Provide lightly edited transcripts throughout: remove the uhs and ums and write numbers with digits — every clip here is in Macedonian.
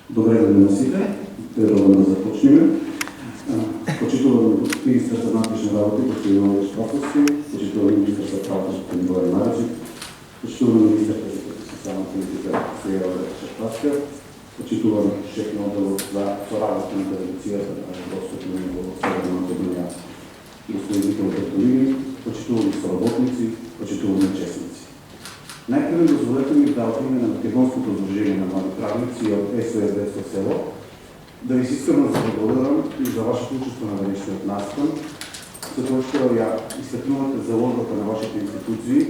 Добре да носите, трябва да започнем. Почитувам министър за вътрешни работи, господин Иван Шпасовски, почитувам министър за правата, господин Владимир Маричев, почитувам министър за социална политика, Сея Шапаска, почитувам шеф на отдел за работа на традицията на Европското ниво в Северна Македония, господин Виктор Бертолини, почитувам сработници, почитувам честници. Най-първо дозволете ми да от име на Македонското сдружение на млади правници от СОС Детско село да ви искрено да благодарам и за вашето учество на днешният настан, за което ще я изтъкнувате заложбата на вашите институции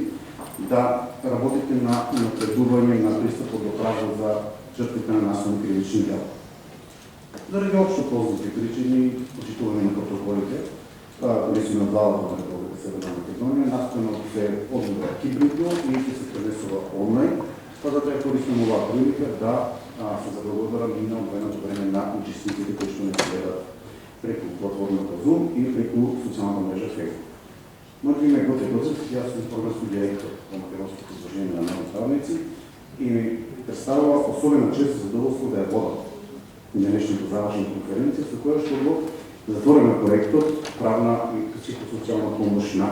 да работите на напредуване на пристъпа до право за жертвите на наследни кривични дела. Заради общо ползвите причини, почитуване на протоколите, несено на главата на Република Северна Македония, настанът се отбира хибридно и ще се пренесува онлайн. Това да трябва користим ова прилика да се заблагодарам и на обвеното време на участниците, които ще не се гледат преко платформата Zoom и преко социалната мрежа Facebook. Моето име е Гоце Гоцев, аз съм програмски директор на Македонското сдружение на млади правници и ми представя особена чест и задоволство да я вода на днешната завършена конференция, за която ще го затворим проектът правна и психосоциална помощ на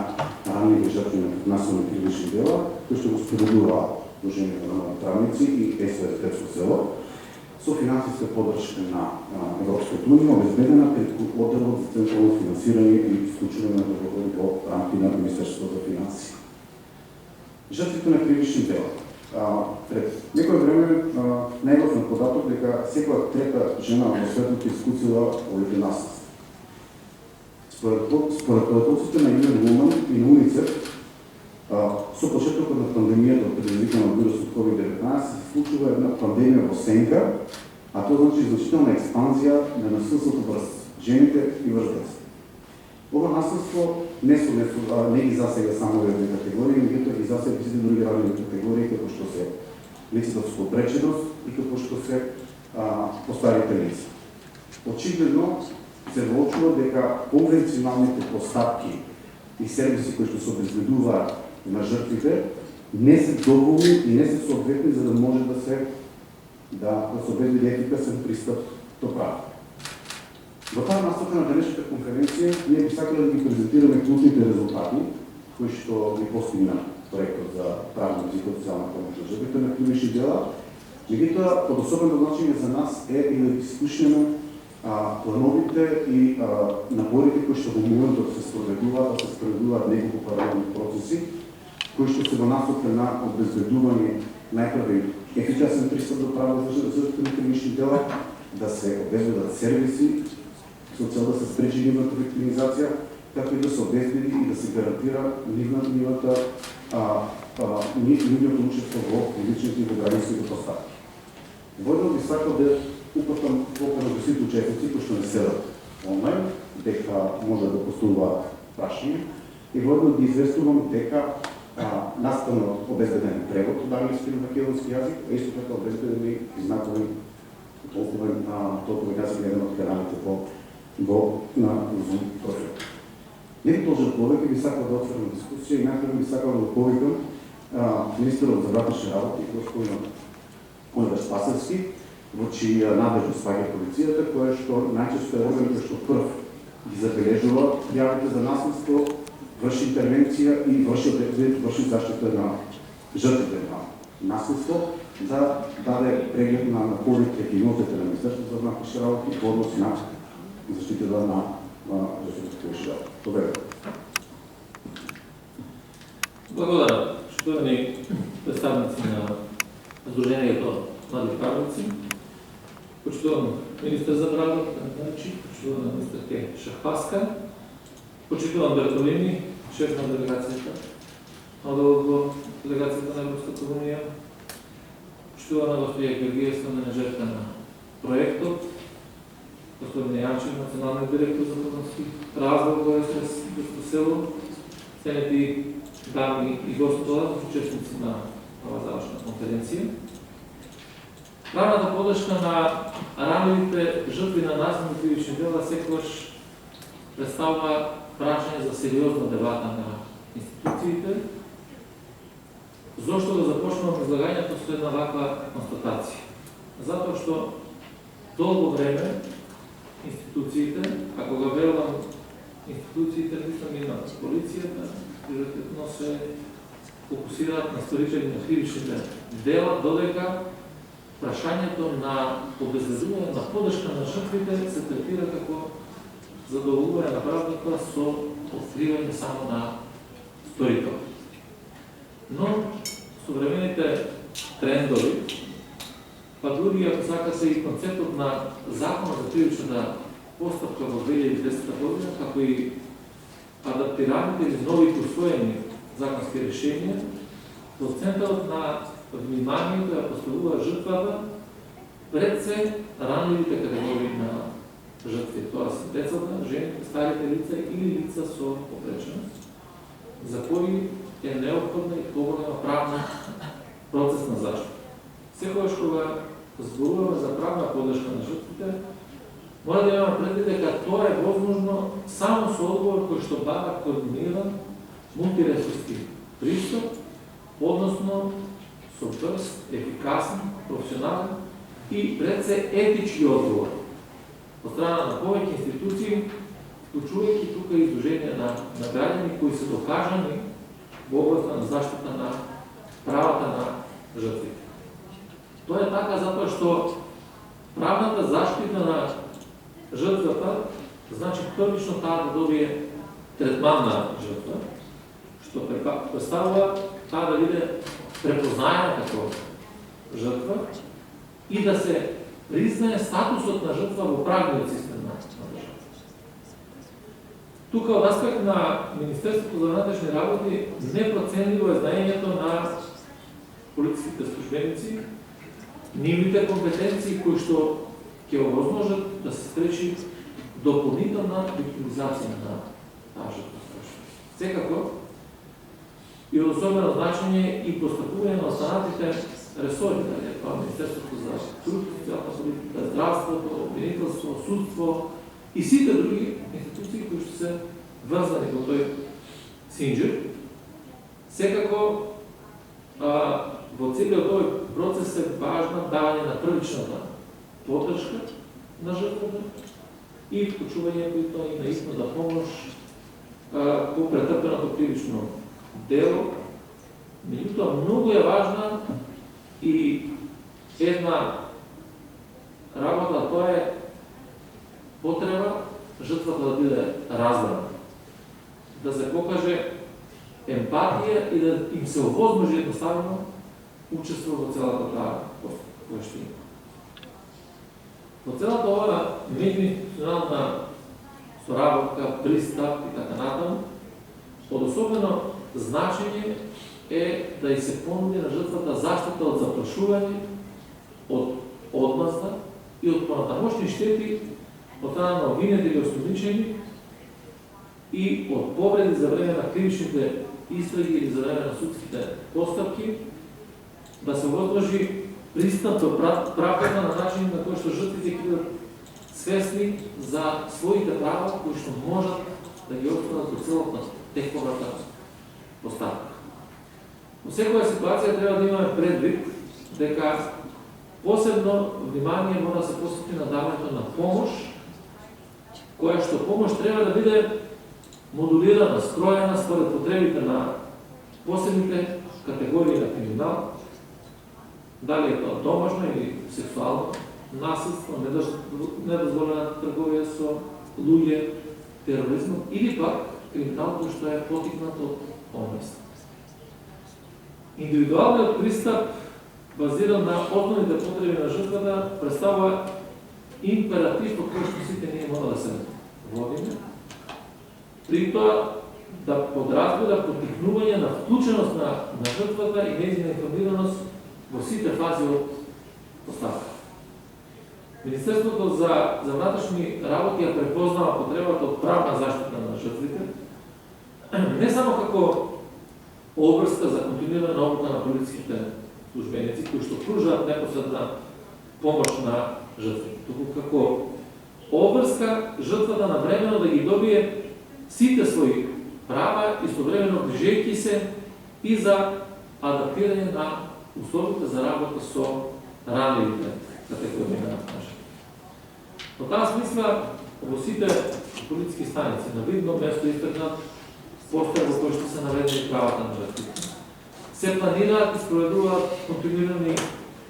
ранните жертви на наследни кривични дела, който ще го споделува Сдружението на млади правници и СОС Детско село, со финансовска поддръжка на Европската уния, обезбедена пред отделът за централно финансиране и изключване на договори по рамки на Министерството за финанси. Жертвите на кривични дела. Пред некое време најдов на податок дека секоја трета жена во светот искусила овите наследства. Според податоците на UN Women и на УНИЦЕФ, со почетокот на пандемијата предизвикана од вирусот COVID-19 се случува една пандемија во сенка, а тоа значи значителна експанзија на насилството врз жените и врз децата. Ова наследство не ги засега само овие категории, меѓутоа ги засега сите други ранени категории, како што се лицата со обреченост и како што се постарите лица. Очигледно се воочува дека конвенционалните постапки и сервиси кои што се обезбедуваат на жртвите не се доволни и не се соодветни за да може да се обезбеди ефикасен пристап до право. Во таа насока на денешната конференција ние би сакале да ги презентираме клучните резултати кои што ни постигна проектот за правна и психосоциална помощ на жртвите на кривични дела. Меѓутоа, од особено значење за нас е и да ги слушнеме плановите и напорите кои што во моментот се спроведуваат неколку паралелни процеси, кои што се во насока на обезбедување најпрви ефикасен пристап до право за жртвите на кривични дела, да се обезбедат сервиси со цел да се спречи нивната виктимизација, како и да се обезбеди и да се гарантира нивното учество во личните и во граѓанските постапки. Војно би сакал да упатам покана до сите учесници кои што не седат онлайн, дека може да постуваат прашања и војно ги известувам дека настанот обезбеден превод од англиски на македонски јазик, а исто така обезбеден и знакови толкова јазик на еден од каналите на Zoom профил. Не би должен повеќе, би сакал да отворим дискусија и најпрво би сакал да повикам министерот за вътрешни работи, господин Владимир Спасовски, во чија надлежност спаѓа полицијата, која што најчесто е орган кој што прв ги забележува јавите за наследство, врши интервенција и врши заштита на жртвите на наследство, да даде преглед на напорите и нотите на Министерството за вътрешни работи во однос на заштитата на жртвите. Добре. Благодаря. Шtovани представници на Сдружението млади правници, почитувам министър за правда, почитувам министър Шахпаска, почитувам Бертолини, шеф на делегацията, в делегацията на Европската уния, почитувам на господин Георгиев, менеджерка на проектът, господин Янчев, националният директор за правности, раздел в СОС Детско село, ценете дами и господа, участници на завършена конференция. Правната поддръжка на ранените жртви на наследни кривични дела секогаш представя прашање за сериозна дебата на институциите. Зошто да започнем излагањето со една ваква констатација? За што долго време институциите, ако го велам институциите, мислам и на полицијата, приоритетно се фокусираат на исторични на кривичните дела, додека прашањето на обезбедување на поддршка на жртвите се третира како задоволување на правдата со откривање само на сторител. Но современите трендови, па дури ако сакате и концептот на Законот за кривичната постапка во 2010 година, како и адаптираните или новите усвоени законски решенија, во центарот на вниманието ја поставува жртвата пред се ранливите категории на жртви. Тоа се децата, жените, старите лица или лица со попреченост, за кои е необходна и поголема правна процесна заштита. Секогаш кога зборуваме за правна поддршка на жртвите, мора да имаме предвид дека тоа е возможно само со одговор кој што бара координиран мултиресурски пристап, односно со брз, ефикасен, професионален и пред се етички одговор од страна на повеќе институции, вклучувајќи тука и издруженија на граѓани кои се докажани во областа на заштита на правата на жртвите. Тоа е така затоа што правната заштита на жртвата значи првично таа да добие третман на жртва, што представува таа да биде препознаена како жртва и да се признае статусот на жртва во правниот систем на државата. Тука од аспект на Министерството за внатрешни работи непроценливо е знаењето на полициските службеници, нивните компетенции кои што ќе овозможат да се спречи дополнителна виктимизација на таа жртва. Секако, и од особено значење и постапување на останатите ресори, дали е тоа Министерството за труд, социјална политика, здравството, обвинителство, судство и сите други институции кои што се врзани во тој синџир. Секако, во целиот овој процес е важно давање на првичната поддршка на жртвата и вклучувањето и тоа и на истина помош по претрпеното кривично дело. Меѓутоа, многу е важна и една работа, тоа е потреба жртвата да биде разбрана, да се покаже емпатија и да им се овозможи едноставно учество во целата таа постапка која што има. Во целата ова меѓуинституционална соработка, пристап и така натаму, од особено значење е да и се понуди на жртвата заштита од заплашување, од одмазда и од понатамошни штети од страна на обвинети или осумничени и од повреди за време на кривичните истраги или за време на судските постапки, да се возложи пристап до правдата на начин на кој што жртвите ќе бидат свесни за своите права кои што можат да ги остварат до целата тековата постапка. Во секоја ситуација треба да имаме предвид дека посебно внимание мора да се посвети на давањето на помош, која што помош треба да биде модулирана, скроена според потребите на посебните категории на криминал, дали е тоа домашно или сексуално насилство, недозволена трговија со луѓе, тероризмот или пак криминал кој што е потикнат од омест. Индивидуалниот пристап базиран на основните потреби на жртвата представува императив по кој што сите ние мора да се водиме, при тоа да подразбира потикнување на вклученост на жртвата и нејзина информираност во сите фази од постапка. Министерството за внатрешни работи ја препознава потребата од правна заштита на жртвите, не само како обврска за континуирана обука на полициските службеници, кои што пружаат непосредна помош на жртвите, туку како обврска жртвата на времено да ги добие сите своји права, истовремено грижејќи се и за адаптирање на условите за работа со ранливите категории на нашите. Во таа смисла, во сите полициски станици на видно место истакнат постер во кој што се наведени правата на жртвите. Се планираат и спроведуваат континуирани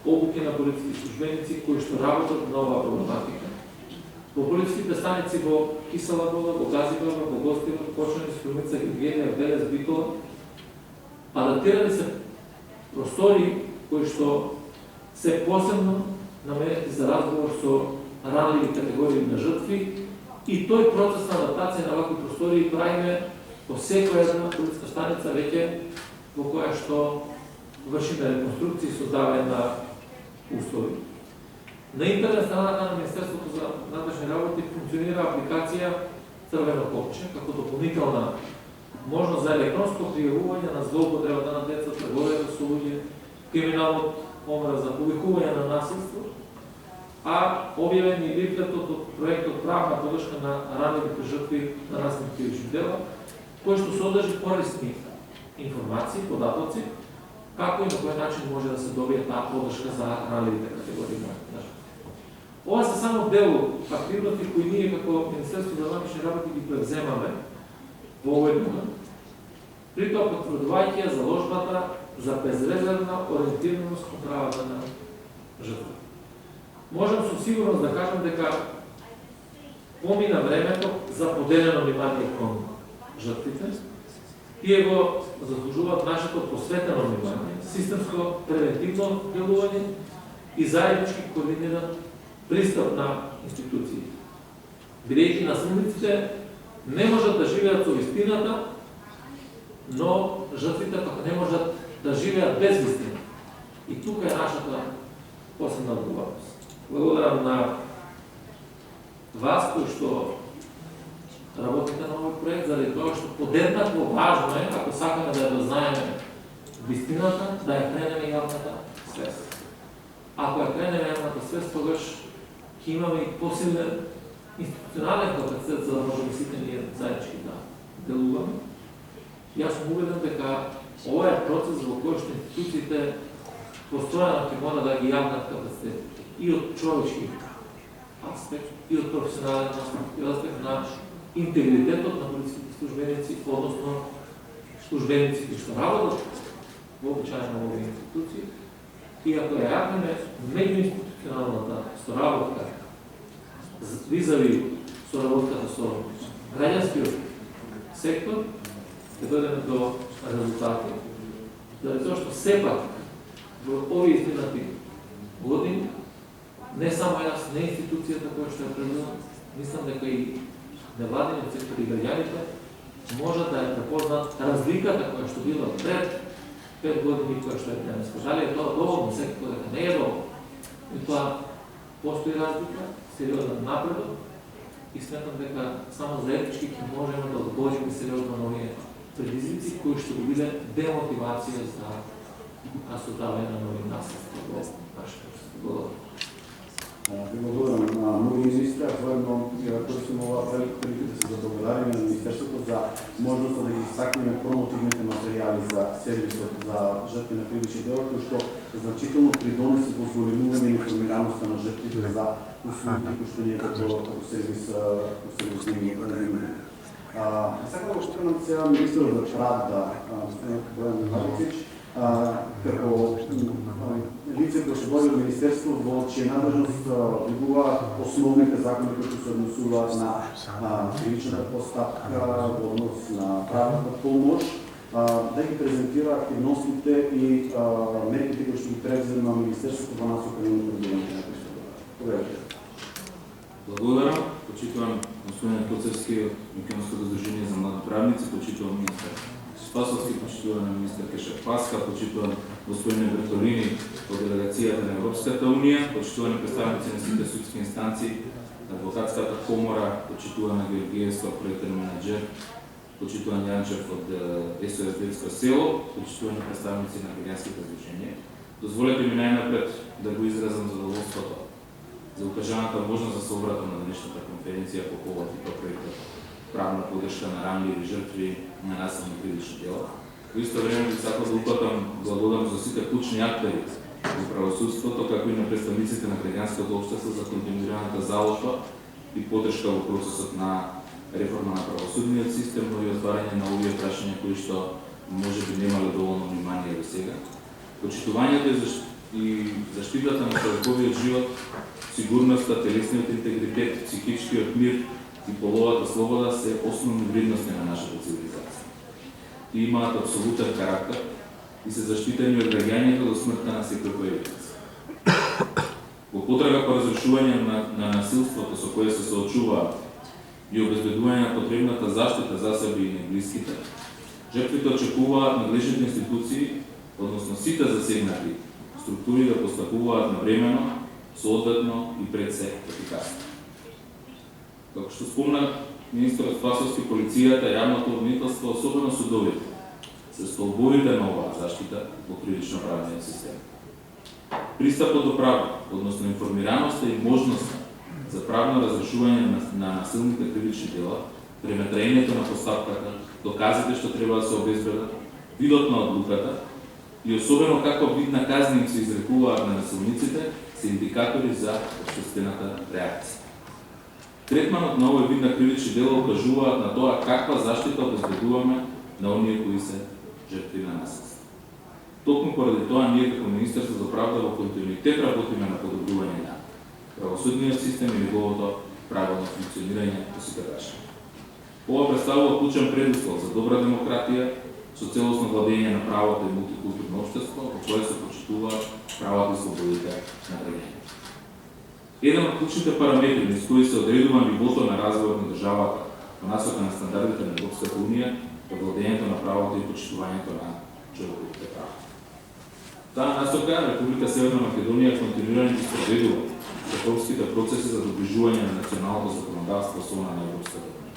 обуки на полициски службеници кои што работат на оваа проблематика. Во полициските станици во Кисела Вода, во Газибар, во Гостивар, Кочани, Струмица, Гергенија, Велес, Битола, адаптирани се простори кои што се посебно наменети за разговор со ранливи категории на жртви и тој процес на адаптација на вакви простори правиме по секоја една полициска станица веќе во која што вршиме реконструкција и создавање на услови. На интернет страната на Министерството за надležни работи функционира апликација Црвено копче како дополнителна можност за електронско пријавување на злоупотребата на деца, трговија со луѓе, криминалот омраза, повикување на насилство, а објавен и лифлетот од проектот Правна подршка на ранливите жртви на насилни кривични дела, кој што содржи корисни информации, податоци, како и на кој начин може да се добие таа подршка за ранливите категории на жртви. Ова се само дел активности кои ние како Министерство за вътрешни работи ги превземаме во овој момент, при тоа потврдувајќи ја заложбата за безрезервна ориентираност кон правата на жртви. Можам со сигурност да кажам дека помина времето за поделено внимание кон жртвите. Тие го заслужуваат нашето посветено внимание, системско превентивно делување и заеднички координиран пристап на институциите. Бидејќи насилниците не можат да живеат со вистината, но жртвите пак не можат да живеат без вистина. И тука е нашата посебна одговорност. Благодарам на вас кои што работите на овој проект, заради тоа што подеднакво важно е, ако сакаме да ја дознаеме вистината, да ја кренеме јавната свест. Ако ја кренеме јавната свест, тогаш ќе имаме и посилен институционален капацитет за да можеме сите ние заеднички да делуваме. Јас сум убеден дека ова е процес во кој што институциите постојано ќе мора да ги јавнат капацитет и од човечки аспект, и од професионален аспект, и од аспект на интегритетот на полициските службеници, односно службеници кои што работат во обичајно овие институции. И ако ја јавниме меѓуинституционалната соработка визави соработката со граѓанскиот сектор, ќе дојдеме до резултати. Заради тоа што сепак во овие изминати години не само јас, не институцијата која што ја предлагам, мислам дека и невладиниот сектор и граѓаните можат да ја препознат разликата која што била пред 5 години која што е денес. Дали е тоа доволно, секако дека не е доволно. И тоа постои разлика, сериозен напредок и сметам дека само заеднички ќе можеме да одговориме сериозно на овие предизвици кои што биле демотивација за создавање на нови насилства во нашето общество. Благодарам на многу министри, а воедно користим ова прилика да се заблагодариме на Министерството за можноста да ги истакнеме промотивните материјали за сервисот за жртви на кривични дела, кои што значително придонесе во зголемување информираноста на жртвите за услуги кои што ние како сервис не ги имаме. Сакам да го штрнам сега министерот за правда, господин Бојан Павлович, како лице кој што води Министерство во чија надлежност влегуваат основните закони кои се однесуваат на кривичната постапка во однос на правната помош, да ги презентира активностите и мерките кои што ги превзема Министерството во насока на одбивање на престапи. Благодарам. Почитувам господин Коцевски од Македонското здружение за млади правници, почитувам министер Спасовски, почитувам министер Кешев Паска, почитувам господин Бертолини од делегацијата на Европската Унија, почитувани представници на сите судски инстанции, Адвокатската комора, почитувам Георгиевска проектен менеджер, почитувам Јанчев од СОС Детско село, почитувани представници на граѓанските здруженија. Дозволете ми најнапред да го изразам задоволството за укажаната можност да се обратам на денешната конференција по повод и проектот правна подршка на ранливи жртви на насилни кривични дела. Во исто време би сакал да упатам благодарност за сите клучни актери во правосудството, како и на представниците на граѓанското општество за континуираната заложба и поддршка во процесот на реформа на правосудниот систем, но и отварање на овие прашања кои што може би немале доволно внимание до сега. Почитувањето и заштитата на човековиот живот, сигурноста, телесниот интегритет, психичкиот мир и половата слобода се основни вредности на нашата цивилизација. Тие имаат апсолутен карактер и се заштитени од граѓањето до смртта на секој поединец. Во потрага по разрешување на насилството со кое се соочуваат и обезбедување на потребната заштита за себе и на блиските, жртвите очекуваат надлежните институции, односно сите засегнати структури да постапуваат навремено, соодветно и пред се ефикасно. Како што спомна министерот Спасовски, полицијата, јавното обвинителство, особено судовите, се столбовите на оваа заштита во кривично-правниот систем. Пристапот до право, односно информираноста и можноста за правно разрешување на насилните кривични дела, преметрањето на постапката, доказите што треба да се обезбедат, видот на одлуката и особено како вид на казни им се изрекуваат на насилниците, се индикатори за општествената реакција. Третманот на овој вид на кривични дела укажуваат на тоа каква заштита обезбедуваме на оние кои се жртви на насилство. Токму поради тоа ние како Министерство за правда во континуитет работиме на подобрување на правосудниот систем и неговото правилно функционирање по сите прашања. Ова представува клучен предуслов за добра демократија, со целосно владење на правото и мултикултурно општество, во кое се почитуваат правата и слободите на граѓаните. Еден од клучните параметри низ кои се одредува нивото на развој на државата по насока на стандардите на Европската унија е владењето на правото и почитувањето на човековите права. Таа насока Република Северна Македонија континуирано ги спроведува реформските процеси за доближување на националното законодавство со она на Европската унија.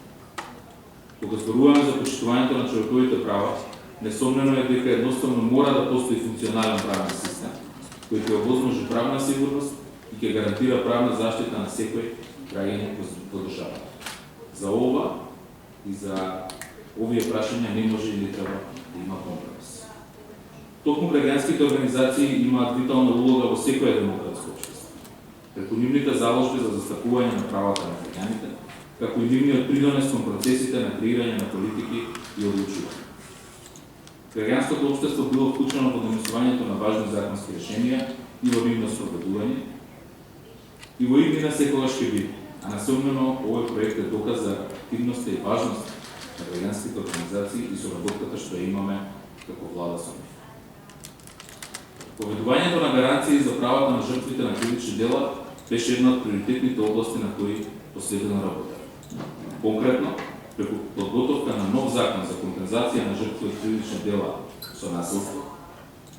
Кога зборуваме за почитувањето на човековите права, несомнено е дека едноставно мора да постои функционален правен систем, кој ќе овозможи правна сигурност и ќе гарантира правна заштита на секој граѓанин во државата. За ова и за овие прашања не може или треба да има компромис. Токму граѓанските организации имаат витална улога во секоја демократско општество. Преку нивните заложби за застапување на правата на граѓаните, како и нивниот придонес кон процесите на креирање на политики и одлучување. Граѓанското општество било вклучено во донесувањето на важни законски решенија и во нивно спроведување, и во иднина секогаш ќе биде, а несомнено овој проект е доказ за активноста и важност на граѓанските организации и соработката што имаме како влада со нив. Поведувањето на гаранции за правата на жртвите на кривични дела беше една од приоритетните области на кои последено работа. Конкретно, преку подготовка на нов закон за компензација на жртви од кривични дела со насилство,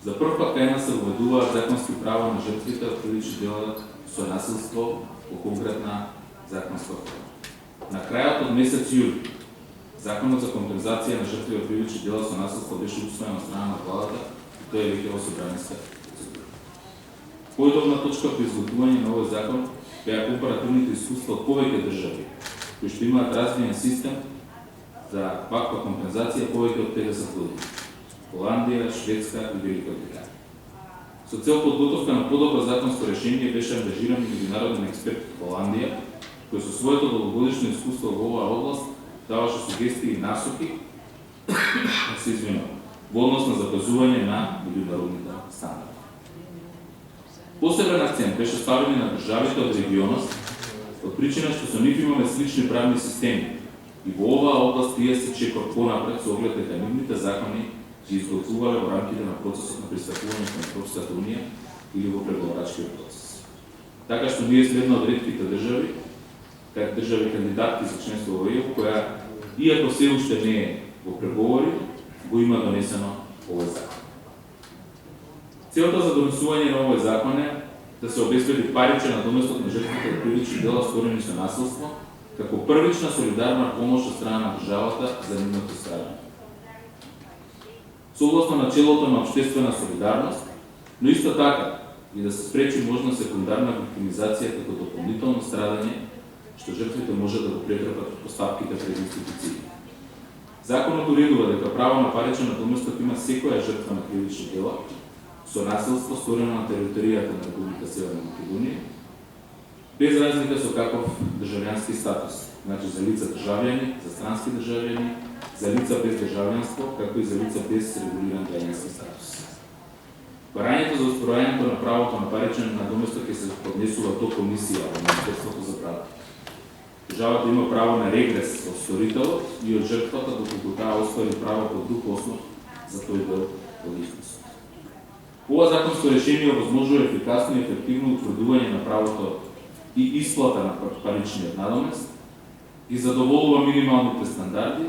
за прв пат кај нас се воведуваат законски права на жртвите од кривични дела со насилство по конкретна законска форма. На крајот од месец јули, Законот за компензација на жртви од кривични дела со насилство беше усвоен од страна на владата и тој е веќе во собраниска процедура. Појдовна точка при изготвување на овој закон беа компаративните искуства од повеќе држави, кои што имаат развиен систем за ваква компензација повеќе од 50 години. Холандија, Шведска и Велика Британија. Со цел подготовка на подобро законско решение беше ангажиран меѓународен експерт од Холандија, кој со своето долгогодишно искуство во оваа област даваше сугестии и насоки во однос на запазување на меѓународните стандарди. Посебен акцент беше ставен на државите од регионот, од причина што со нив имаме слични правни системи и во оваа област тие се чекор понапред со оглед дека нивните закони ги изготвувале во рамките на процесот на пристапување кон Европската унија или во преговорачкиот процес. Така што ние сме една од ретките држави кандидатки за членство во ЕУ, која, иако се уште не е во преговори, го има донесено овој закон. Целта за донесување на овој закон е да се обезбеди паричен надоместок на жртвите од кривични дела сторени со насилство, како првична солидарна помош од страна на државата за нивното страдање. Согласно начелото на општествена солидарност, но исто така и да се спречи можна секундарна виктимизација како дополнително страдање што жртвите може да го претрпат постапките пред институциите. Законот уредува дека право на паричен надоместок има секоја жртва на кривични дела, со насилство сторено на територијата на Република Северна Македонија, без разлика со каков државјански статус, значи за лица државјани, за странски државјани, за лица без државјанство, както и за лица без регулиран граѓански статус. Барањето за оспорувањето на правото на паричен надоместок ќе се поднесува до комисија во Министерството за правда. Државата има право на регрес од сторителот и од жртвата доколку таа оствари право по друг основ за тој дел од износот. Ова законско решение овозможува ефикасно и ефективно утврдување на правото и исплата на паричниот надомест, и задоволува минималните стандарди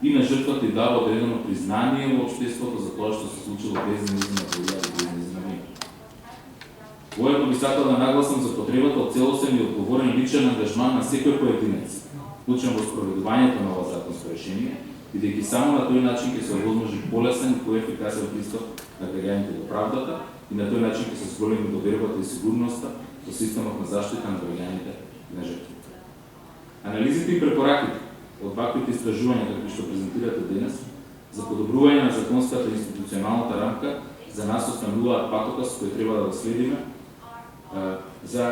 и на жртвата и дава одредено признание во општеството за тоа што се случило без нејзина волја и без нејзина вина. Воено би сакал да нагласам за потребата од целосен и одговорен личен ангажман на секој поединец, вклучен во спроведувањето на ова законско решение, бидејќи само на тој начин ќе се овозможи полесен и поефикасен пристап на граѓаните до правдата и на тој начин ќе се зголеми довербата и сигурноста во системот на заштита на граѓаните и на жртвите. Анализите и препораките од ваквите истражувања какви што презентирате денес за подобрување на законската и институционалната рамка за нас остануваат патокас кој треба да го следиме за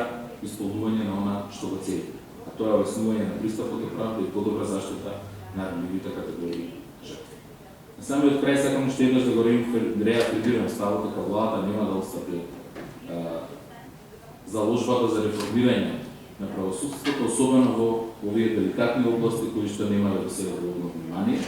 исполнување на она што го цели, а тоа е олеснување на пристапот до правда и подобра заштита на ранливите категории жртви. На самиот крај сакам уште еднаш да го реафирмирам ставот дека владата нема да отстапи заложбата за реформирање на правосудството, особено во овие деликатни области кои што нема да се доволно внимание.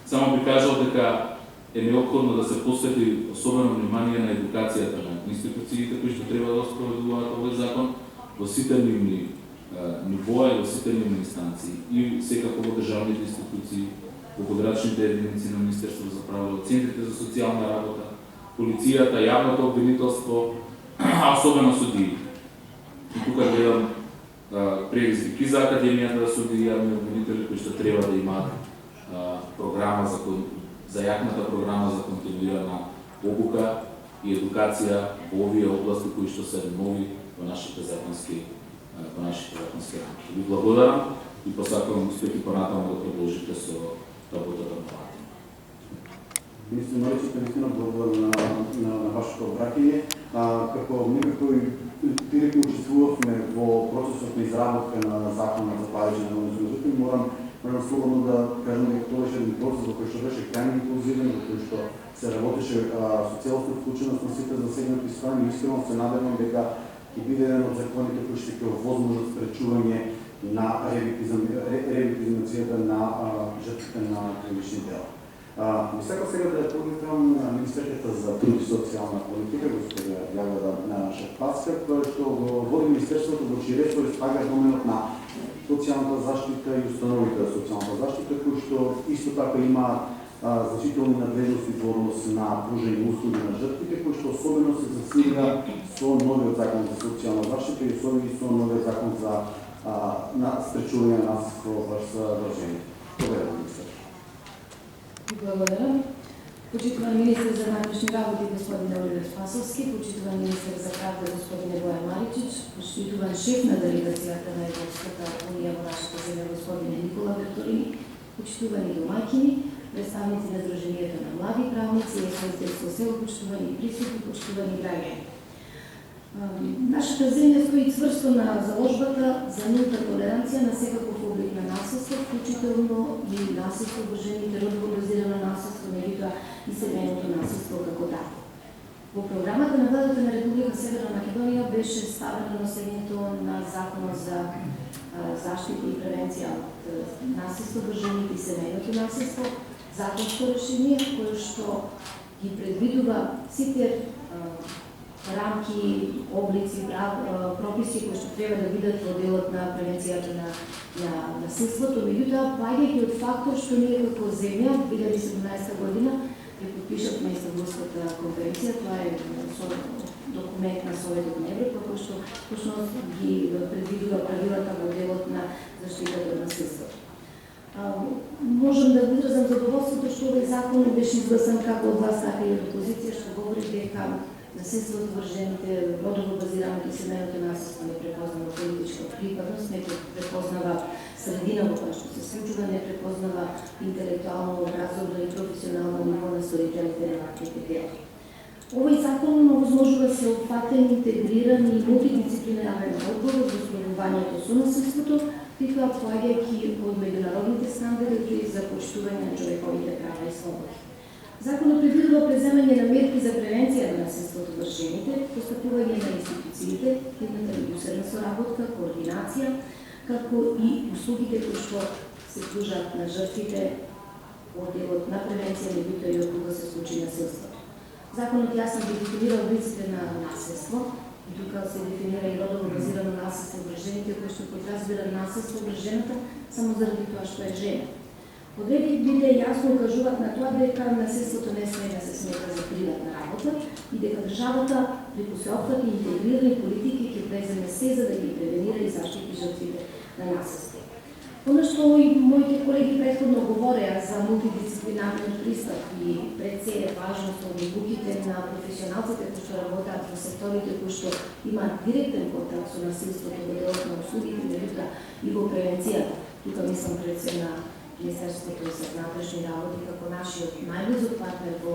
Само би кажал дека е необходно да се посвети особено внимание на едукацијата на институциите кои што треба да спроведуваат овој закон во сите нивни нивоа и во сите нивни инстанции и секако во државните институции, во подрачните единици на Министерството за правда, центрите за социјална работа, полицијата, јавното обвинителство, а особено судии. И тука гледам предизвики за Академијата да суди јавни обвинители кои што треба да имаат програма за јакната програма за континуирана обука и едукација во овие области кои што се нови во нашите законски рамки. Ви благодарам и посакувам успех и понатаму да продолжите со работата на владата. Министр Маричик, наистина благодарам на вашето обраќање. Како некој директно учествувавме во процесот на изработка на законот за паричен надоместок, морам слободно да кажам дека тоа беше еден процес во кој што беше крајно инклузивен, во кој што се работеше со целосна вклученост на сите засегнати страни. Искрено се надевам дека ќе биде еден од законите кои што ќе овозможат спречување на ревиктимизацијата на жртвите на кривични дела. Би сакал сега да ја повикам министерката за труд и социјална политика, господја Јагода Шефпаска, која што го води Министерството во чиј ресор спага доменот на социјалната заштита и установите за социјалната заштита, кои што исто така имаат значителни надлежности во однос на пружање услуги на жртвите, кои што особено се засилија со новиот закон за социјална заштита и особено со новиот закон за спречување на насилство врз вржење. Благодарам, министер. Благодарам. Почитуван министр за внатрешни работи господин Оливер Спасовски, почитуван министр за правда господин Бојан Маричич, почитуван шеф на делегацијата на Европската унија во нашата земја господин Никола Верторини, почитувани домаќини, представници на Сдруженијето на млади правници, експертерско село, почитувани присутни, почитувани граѓани. Нашата земја стои цврсто на заложбата за нулта толеранција на секаков облик на насилство, вклучително и насилство во жените, родово базирано насилство, меѓутоа и семејното насилство како такво. Во програмата на владата на Република Северна Македонија беше ставено населението на Законот за заштита и превенција од насилство во жените и семејното насилство, законско решение кое што ги предвидува сите рамки, облици, прописи кои што треба да бидат во делот на превенцијата на насилството, меѓутоа паѓајќи од фактор што ние како земја 2017 година ја подпишавме Истанбулската конвенција, тоа е документ на Советот на Европа кој што точно ги предвидува правилата во делот на заштитата од насилството. Можам да изразам задоволството што овој закон беше изгласан како од власт, така и од опозиција, што говори дека насилството врз жените, родово базираното и семејното насилство не препознава политичка припадност, не препознава средина во која што се случува, не препознава интелектуално, образовно и професионално ниво на сторителите на ваквите дела. Овој закон овозможува сеопфатен, интегриран и мултидисциплинарен одговор за справувањето со насилството, и тоа поаѓајќи од меѓународните стандарди за почитување на човековите права и слободи. Законот предвидува преземање на мерки за превенција на насилството врз жените, постапување на институциите, едната меѓусебна соработка, координација, како и услугите кои што се служат на жртвите од делот на превенција, меѓутоа и од кога се случи насилството. Законот јасно ги дефинира облиците на насилство, и тука се дефинира и родово базирано насилство врз жените, кој што подразбира насилство врз жената само заради тоа што е жена. Одредбите јасно укажуваат на тоа дека насилството не смее да се смета за приватна работа и дека државата преку сеопфатни интегрирани политики ќе преземе се за да ги превенира и заштити жртвите на насилство. Оно што и моите колеги претходно говореа за мултидисциплинарен пристап и пред се е важност од обуките на професионалците кои што работат во секторите кои што имаат директен контакт со насилството во делот на услугите, меѓутоа и во превенцијата. Тука мислам пред се на Министерството за внатрешни работи како нашиот најблизок партнер во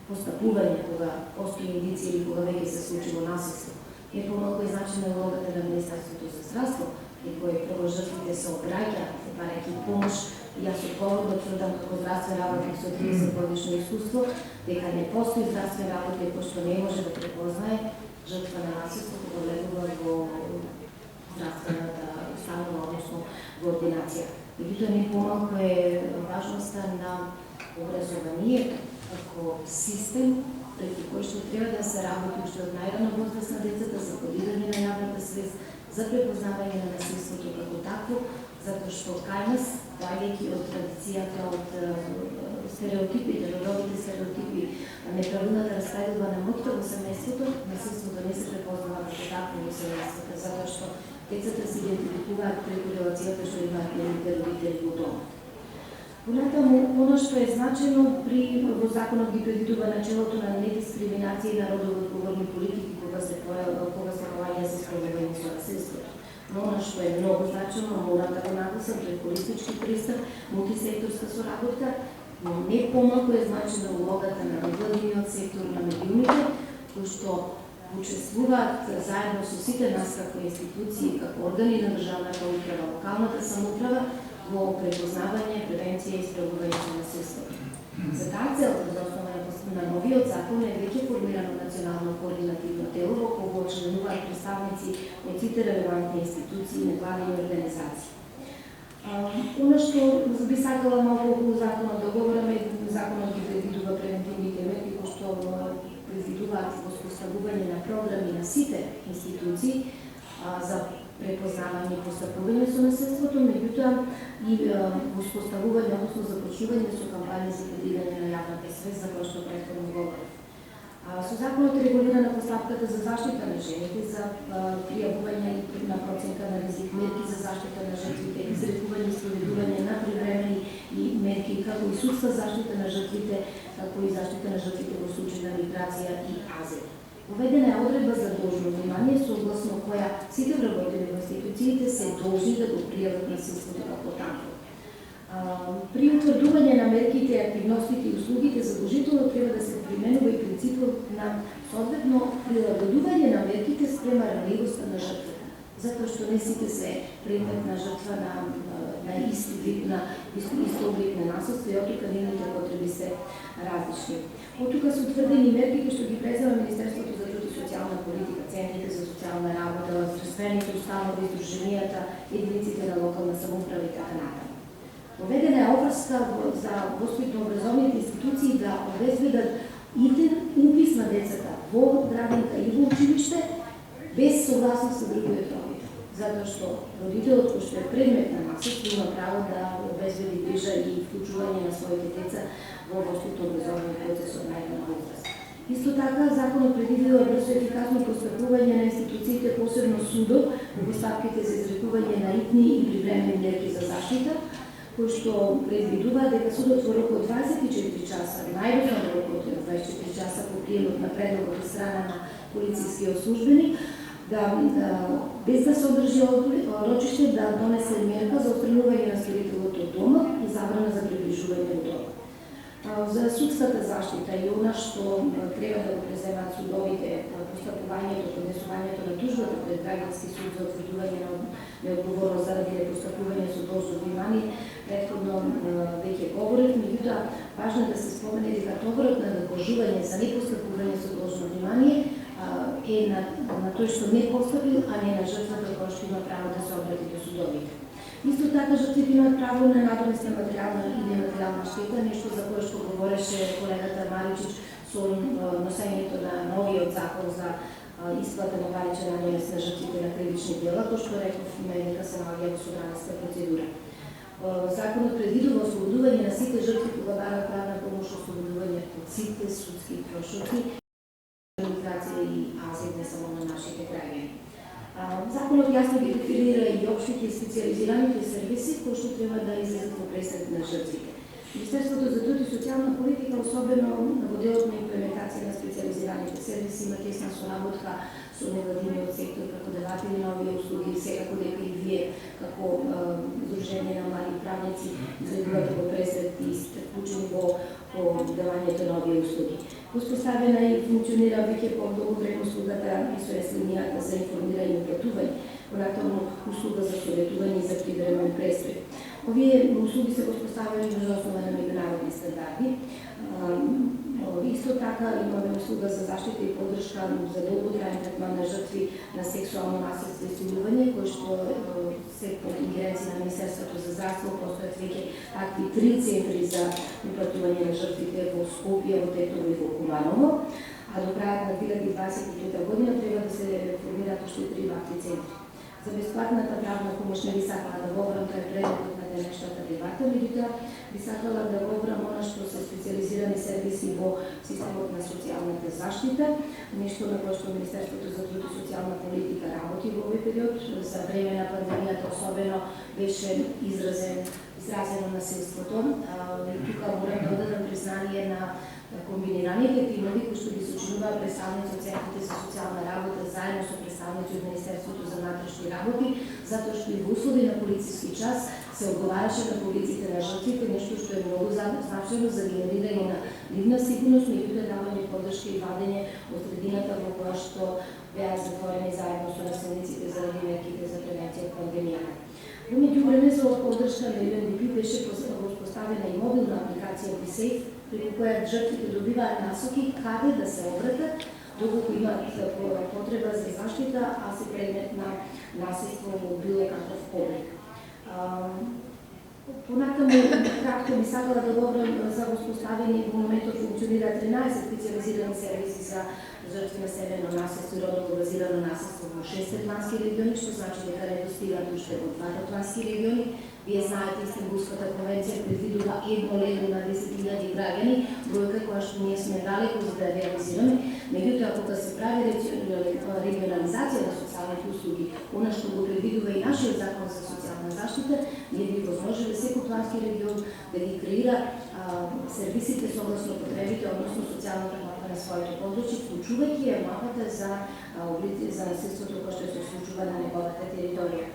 постапување кога постои индиција или кога веќе се случило насилство. Не помалку е значена улогата на Министерството за здравство, и кој прво жртвите се обраќаат, барајќи помош. Јас одговорно тврдам како здравствен работник со 30 годишно искуство, дека не постои здравствен работник кој што не може да препознае жртва на насилство кога влегува во здравствената установа, односно во ординација. Меѓутоа не помалку е важноста на образованието како систем преку кој што треба да се работи уште од најрана возраст на децата за подиграње на јавната свест, за препознавање на насилството како такво, затоа што кај нас, доаѓајќи од традицијата, од стереотипите, родовите стереотипи, неправилната распределба на моќта во семејството, насилството не се препознава како такво во семејството, затоа што децата се идентификуваат преку релацијата што имаат нивните родители во домот. Понатаму, оно што е значено во законот ги предвидува начелото на недискриминација и на родово одговорни политики кога се поаѓа за справување со насилството. Но оно што е многу значено, мора да го нагласам, тој холистички пристап, мултисекторска соработка, но не помалку е значена улогата на невладиниот сектор, на медиумите, кои што учествуваат заедно со сите нас како институции, како органи на државната управа, локалната самоуправа, во препознавање, превенција и справување со насилството. За таа цел, за основа на новиот закон е веќе формирано национално координативно тело во кого членуваат представници од сите релевантни институции и невладини организации. Оно што би сакала малку околу законот да говориме, законот ги предвидува превентивните мерки кои што предвидуваат воспоставување на програми на сите институции за препознавање и постапување со насилството, меѓутоа и воспоставување, односно започнување со кампањи за подиграње на јавната свест, за кој што претходно говорим. Со законот е регулирана постапката за заштита на жените, за пријавување на проценка на ризик, мерки за заштита на жртвите, изрекување и спроведување на привремени и мерки, како и судска заштита на жртвите, како и заштита на жртвите во случај на миграција и азил. Уведена е одредба за должно внимание, согласно која сите вработени во институциите се должни да го пријават насилството како такво. При утврдување на мерките, активностите и услугите, задолжително треба да се применува и принципот на соодветно прилагодување на мерките спрема ранливоста на жртвата, затоа што не сите се предмет на жртва на исти вид на облик на насилство и оттука нивните потреби се различни. Оттука се утврдени мерки што ги презема Министерството за труд и социјална политика, центрите за социјална работа, здравствените установи, издруженијата, единиците на локална самоуправа и така натаму. Поведена е обврска за воспитно-образовните институции да обезбедат иден упис на децата во градинка и во училиште без согласност со другиот родител. Затоа што родителот кој што е предмет на насилство има право да обезбеди грижа и вклучување на своите деца во воспитно-образовен процес од најрана возраст. Исто така, законот предвидува брзо и ефикасно постапување на институциите, посебно судот, во постапките за изрекување на итни и привремени мерки за заштита, кој што предвидува дека судот во рок од 24 часа, најдовно во рок од 24 часа по приемот на предлогот од страна на полицијскиот службеник, без да се одржи рочиште, да донесе мерка за отстранување на сторителот од дома и забрана за приближување до дома. За судската заштита и она што треба да го преземат судовите, постапувањето, поднесувањето на тужбата пред граѓански суд за утврдување на неодговорност заради непостапување со должно внимание, претходно веќе говорев, меѓутоа важно е да се спомене дека товарот на докажување за непостапување со должно внимание е на тој што не постапил, а не на жртвата која што има право да се обрати до судовите. Исто така жртвите имаат право на надоместна материјална и нематеријална штета, нешто за кое што говореше колегата Маричич со носењето на новиот закон за исплата на паричен надомест на жртвите на кривични дела, кој што реков дека се наоѓа во собранска процедура. Законот предвидува ослободување на сите жртви кога бараат правна помош, ослободување од сите судски трошоци, администрација и азил не само на нашите граѓани. Законот јасно ги дефинира и општите и специализираните сервиси кои што треба да излезат во пресред на жртвите. Министерството за труд и социјална политика, особено во делот на имплементација на специализираните сервиси, има тесна соработка со невладиниот сектор, како даватели на овие услуги, секако дека и вие, како Сдружение на млади правници, излегувате во пресред и сте вклучени во давањето на овие услуги. Успоставена и функционира веќе по-долго време услугата SOS линијата за информирање и пратување, понатаму услуга за советување и за привремен престој. Овие услуги се успоставени на основа на меѓународни стандарди. Исто така имаме услуга за заштита и поддршка за долготраен третман на жртви на сексуално насилство и силување, кои што се под ингеренција на Министерството за здравство, постојат веќе такви 3 центри за упатување на жртвите во Скопје, во Тетово и во Куманово, а до крајот на 2023 година треба да се формираат уште 3 вакви центри. За бесплатната правна помош не би сакала да говорам, тоа е предметот на денешната дебата, меѓутоа би сакала да говорам она што се специализирани сервиси во системот на социјалната заштита, нешто на кое што Министерството за труд и социјална политика работи во овој период. За време на пандемијата особено беше изразено насилството. И тука морам да дадам признание на комбинираните тимови кои што ги сочинуваат представници од центрите за социјална работа заедно со представници од Министерството за внатрешни работи, затоа што и во услови на полициски час се одговараше на полициите на жртвите, нешто што е многу значајно за генерирање на нивна сигурност, меѓутоа давање поддршка и вадење од средината во која што беа затворени заедно со насилниците заради мерките за превенција од пандемијата. Во меѓувреме за поддршка на UNDP беше поставена и мобилна апликација BeSafe, преку која жртвите добиваат насоки каде да се обратат доколку имаат потреба за заштита, а се предмет на насилство во било каков облик. Понатаму кратко би сакала да говорам за воспоставени во моментот функционира 13 специализирани сервиси за жртви на семејно насилство и родово базирано насилство во 6 атлантски региони, што значи дека не достигат уште во 2 атлантски региони. Вие знаете, Истанбулската конвенција предвидува едно легло на 10.000 граѓани, бројка која што ние сме далеко за да ја реализираме. Меѓутоа, кога се прави регионализација на социјалните услуги, она што го предвидува и нашиот закон за социјална заштита, ние би возможеле секој плански регион да ги креира сервисите согласно потребите, односно социјалната мапа на своето подручје, вклучувајќи ја мапата за насилството кој што се случува на неговата територија.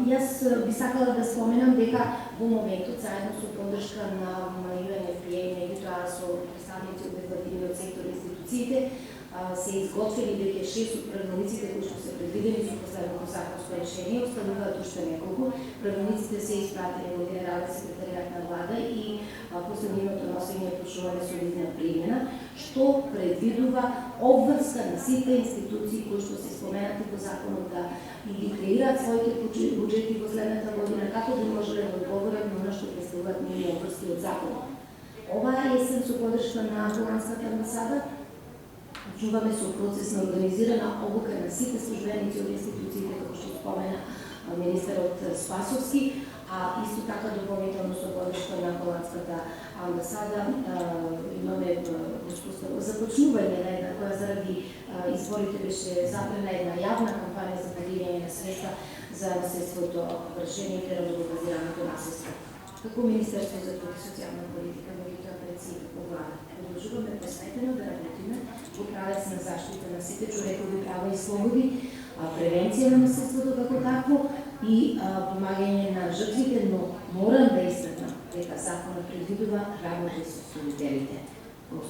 Јас би сакала да споменам дека во моментот, заедно со поддршка на UNFPA, меѓутоа со представници од невладиниот сектор и институциите, се изготвени веќе 6 од правилниците кои што се предвидени со последното законско решение, остануваат уште неколку. Правилниците се испратени во Генерален секретаријат на влада и после нивното носење почнуваме со нивна примена, што предвидува обврска на сите институции кои што се споменати во законот да и ги креираат своите буџети во следната година, како да можеле да одговорат на она што представуваат нивни обврски од законот. Оваа есен со поддршка на Холандската амбасада чуваме со процес на организирана обука на сите службеници од институциите, како што спомена министерот Спасовски, а исто така дополнително со поддршка на Холандската амбасада имаме започнување на една која заради изборите беше запрена една јавна кампања за предвидење на средства за насилството, вршените, родово-базираното насилство. Како Министерство за труд и социјална политика, меѓутоа пред си како влада, продолжуваме посветено да работиме во правец на заштита на сите човекови права и слободи, превенција на насилството како такво и помагање на жртвите, но Морам да истакнам дека законот предвидува работа со судителите.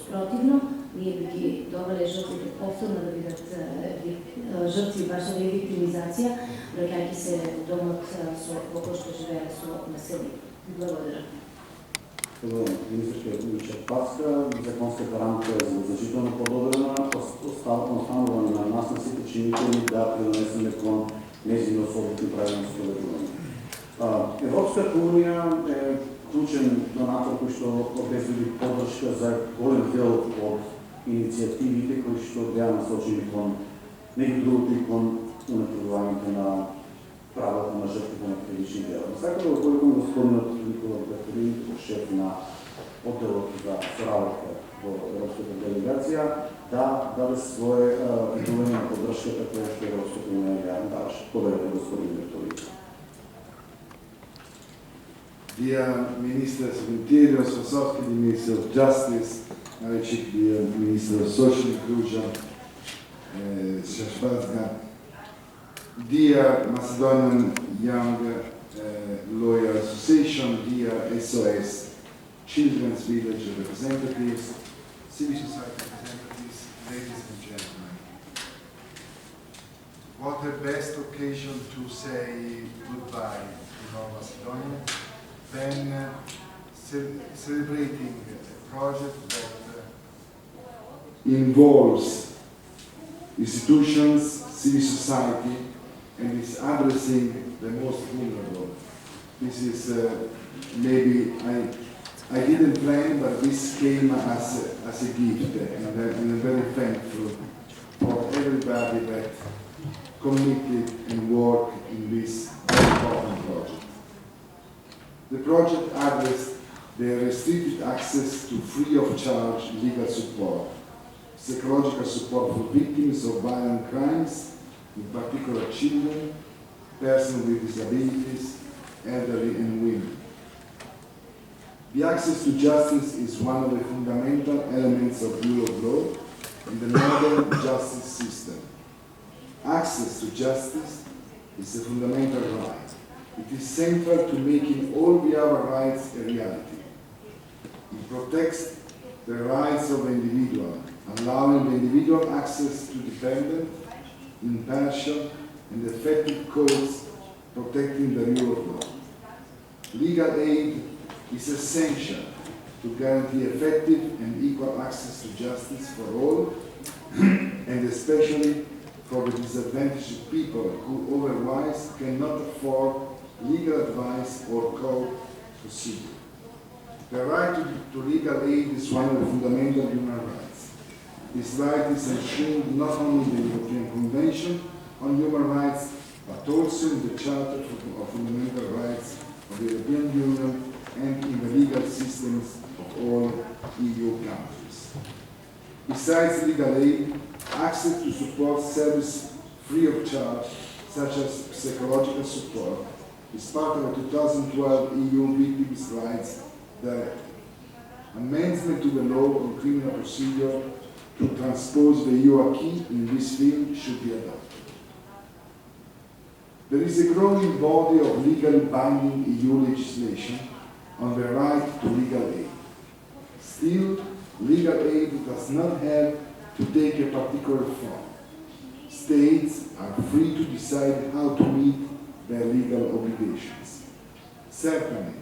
Спротивно, ние би ги довеле жртвите повторно да бидат жртви баш за виктимизација, враќајќи се домот во кој што живееле со насилник. Благодарам. Министерка Мича Паска, законската рамка е значително подобрена, останува на нас на сите чинители да принесеме кон нејзино особени правилно споделување. Европската унија е клучен донатор кој што обезбеди поддршка за голем дел од иницијативите кои што беа насочени кон неки други кон унапредувањето на правата на жртвите на кривични дела. Сакам да го повикам господинот Никола Петрин, шеф на одделот за соработка во Европската делегација, да даде свое видување на поддршката која што Европската унија ја даваше. Благодарам, господин Петрин. Dear Ministers of Interior, Sosovsky, the Minister of Justice, Marichik, dear Minister of Social Inclusion, Shashpazga, dear Macedonian Young Lawyer Association, dear SOS Children's Village representatives, civil society representatives, ladies and gentlemen. What a best occasion to say goodbye to North Macedonia, then celebrating a project that involves institutions, civil society, and is addressing the most vulnerable. This is maybe, I didn't plan, but this came as a gift, and I'm very thankful for everybody that committed and worked in this very important project. The project addressed the restricted access to free of charge legal support, psychological support for victims of violent crimes, in particular children, persons with disabilities, elderly and women. The access to justice is one of the fundamental elements of rule of law in the modern justice system. Access to justice is a fundamental right. It is central to making all the other rights a reality. It protects the rights of the individual, allowing the individual access to dependent, impartial, and effective courts protecting the rule of law. Legal aid is essential to guarantee effective and equal access to justice for all, and especially for the disadvantaged people who otherwise cannot afford legal advice or court procedure. The right to legal aid is one of the fundamental human rights. This right is enshrined not only in the European Convention on Human Rights, but also in the Charter of Fundamental Rights of the European Union and in the legal systems of all EU countries. Besides legal aid, access to support service free of charge, such as psychological support, is part of the 2012 EU Victims' Rights Directive. Amendment to the law on criminal procedure to transpose the EU acquis in this field should be adopted. There is a growing body of legally binding EU legislation on the right to legal aid. Still, legal aid does not have to take a particular form. States are free to decide how to meet their legal obligations. Certainly,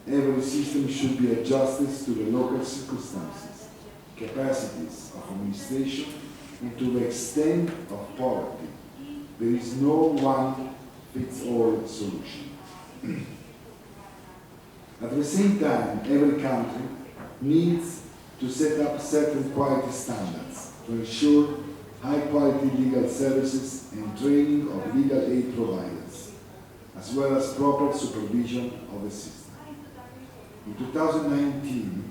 every system should be adjusted to the local circumstances, capacities of administration, and to the extent of poverty. There is no one-fits-all solution. At the same time, every country needs to set up certain quality standards to ensure high-quality legal services and training of legal aid providers, as well as proper supervision of the system. In 2019,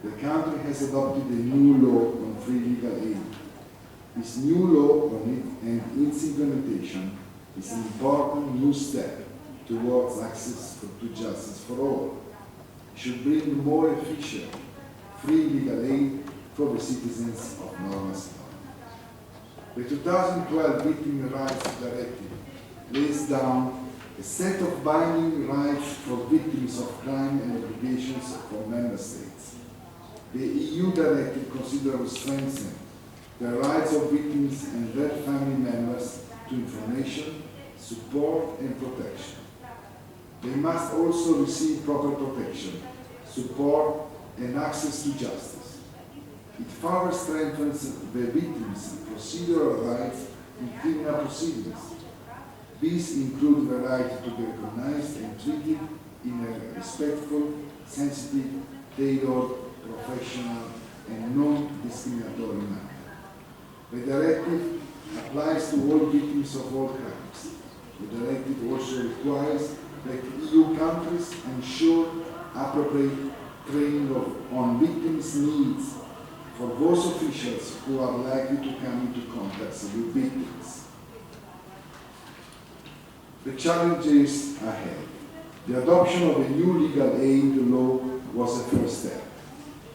the country has adopted a new law on free legal aid. This new law and its implementation is an important new step towards access to justice for all. It should bring more efficient, free legal aid for the citizens of North Macedonia. The 2012 Victims' Rights Directive lays down a a set of binding rights for victims of crime and obligations for member states. The EU directive considers strengthening the rights of victims and their family members to information, support and protection. They must also receive proper protection, support and access to justice. It further strengthens the victims' procedural rights in criminal proceedings. These include the right to be recognized and treated in a respectful, sensitive, tailored, professional, and non-discriminatory manner. The directive applies to all victims of all crimes. The directive also requires that EU countries ensure appropriate training on victims' needs for those officials who are likely to come into contact with victims. The challenges ahead. The adoption of a new legal aid law was a first step.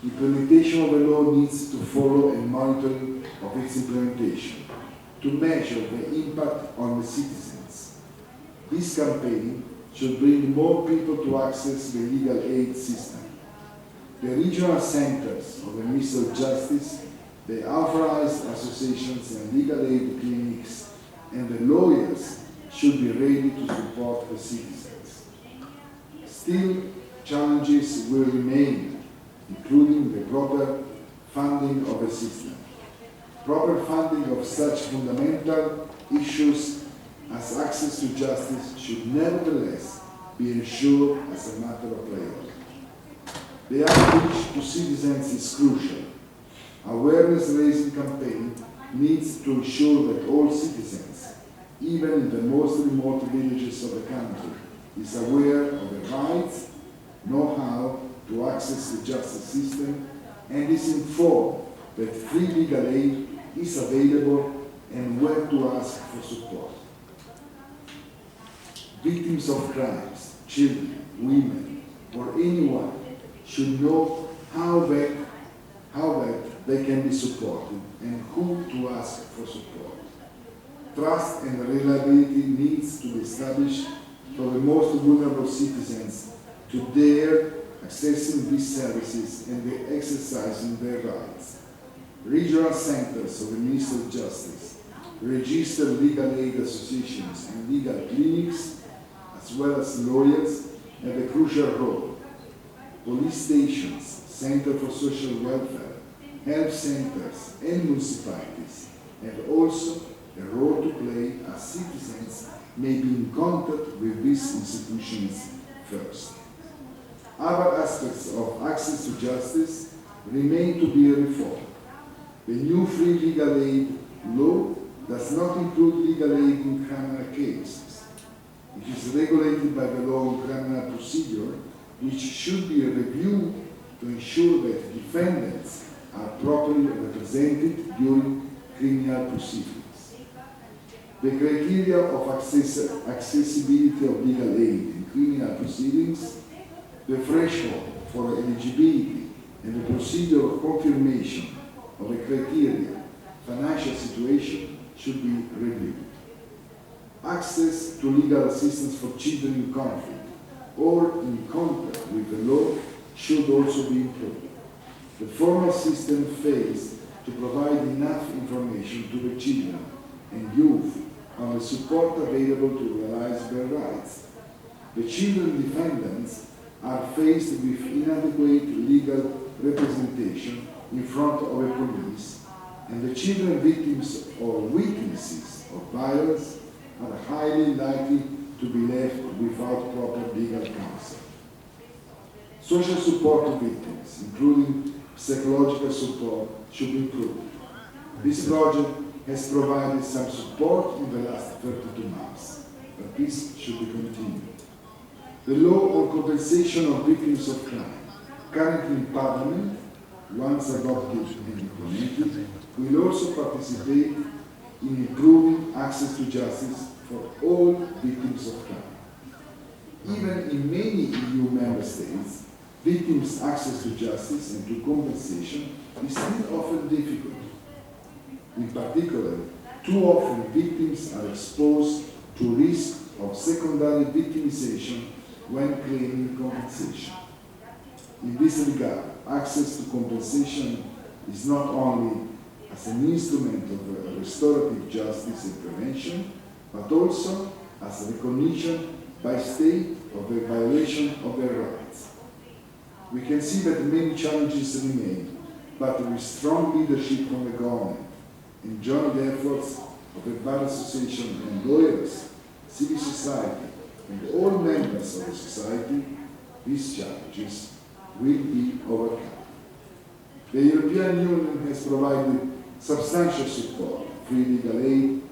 Implementation of the law needs to follow and monitoring of its implementation to measure the impact on the citizens. This campaign should bring more people to access the legal aid system. The regional centers of the Ministry of Justice, the authorized associations and legal aid clinics, and the lawyers should be ready to support the citizens. Still, challenges will remain, including the proper funding of the system. Proper funding of such fundamental issues as access to justice should nevertheless be ensured as a matter of priority. The outreach to citizens is crucial. Awareness-raising campaign needs to ensure that all citizens, even in the most remote villages of the country, is aware of the rights, know how to access the justice system, and is informed that free legal aid is available and where to ask for support. Victims of crimes, children, women, or anyone should know how that they can be supported and who to ask for support. Trust and reliability needs to be established for the most vulnerable citizens to dare accessing these services and exercising their rights. Regional centers of the Ministry of Justice, registered legal aid associations and legal clinics, as well as lawyers, have a crucial role. Police stations, Center for Social Welfare, health centers, and municipalities have also a role to play as citizens may be in contact with these institutions first. Other aspects of access to justice remain to be reformed. The new free legal aid law does not include legal aid in criminal cases. It is regulated by the law on criminal procedure, which should be reviewed to ensure that defendants are properly represented during criminal proceedings. The criteria of accessibility of legal aid in criminal proceedings, the threshold for eligibility, and the procedure of confirmation of the criteria, financial situation should be reviewed. Access to legal assistance for children in conflict or in contact with the law should also be improved. The formal system fails to provide enough information to the children and youth on the support available to realize their rights. The children defendants are faced with inadequate legal representation in front of the police, and the children victims or witnesses of violence are highly likely to be left without proper legal counsel. Social support to victims, including psychological support, should be improved. This project has provided some support in the last 32 months, but this should be continued. The law on compensation of victims of crime, currently in Parliament, once adopted and implemented, will also participate in improving access to justice for all victims of crime. Even in many EU member states, victims' access to justice and to compensation is still often difficult. In particular, too often victims are exposed to risk of secondary victimization when claiming compensation. In this regard, access to compensation is not only as an instrument of restorative justice and prevention, but also as a recognition by state of the violation of their rights. We can see that many challenges remain, but with strong leadership from the government and joint efforts of the bar association and lawyers, civil society, and all members of the society, these challenges will be overcome. The European Union has provided substantial support, free legal aid,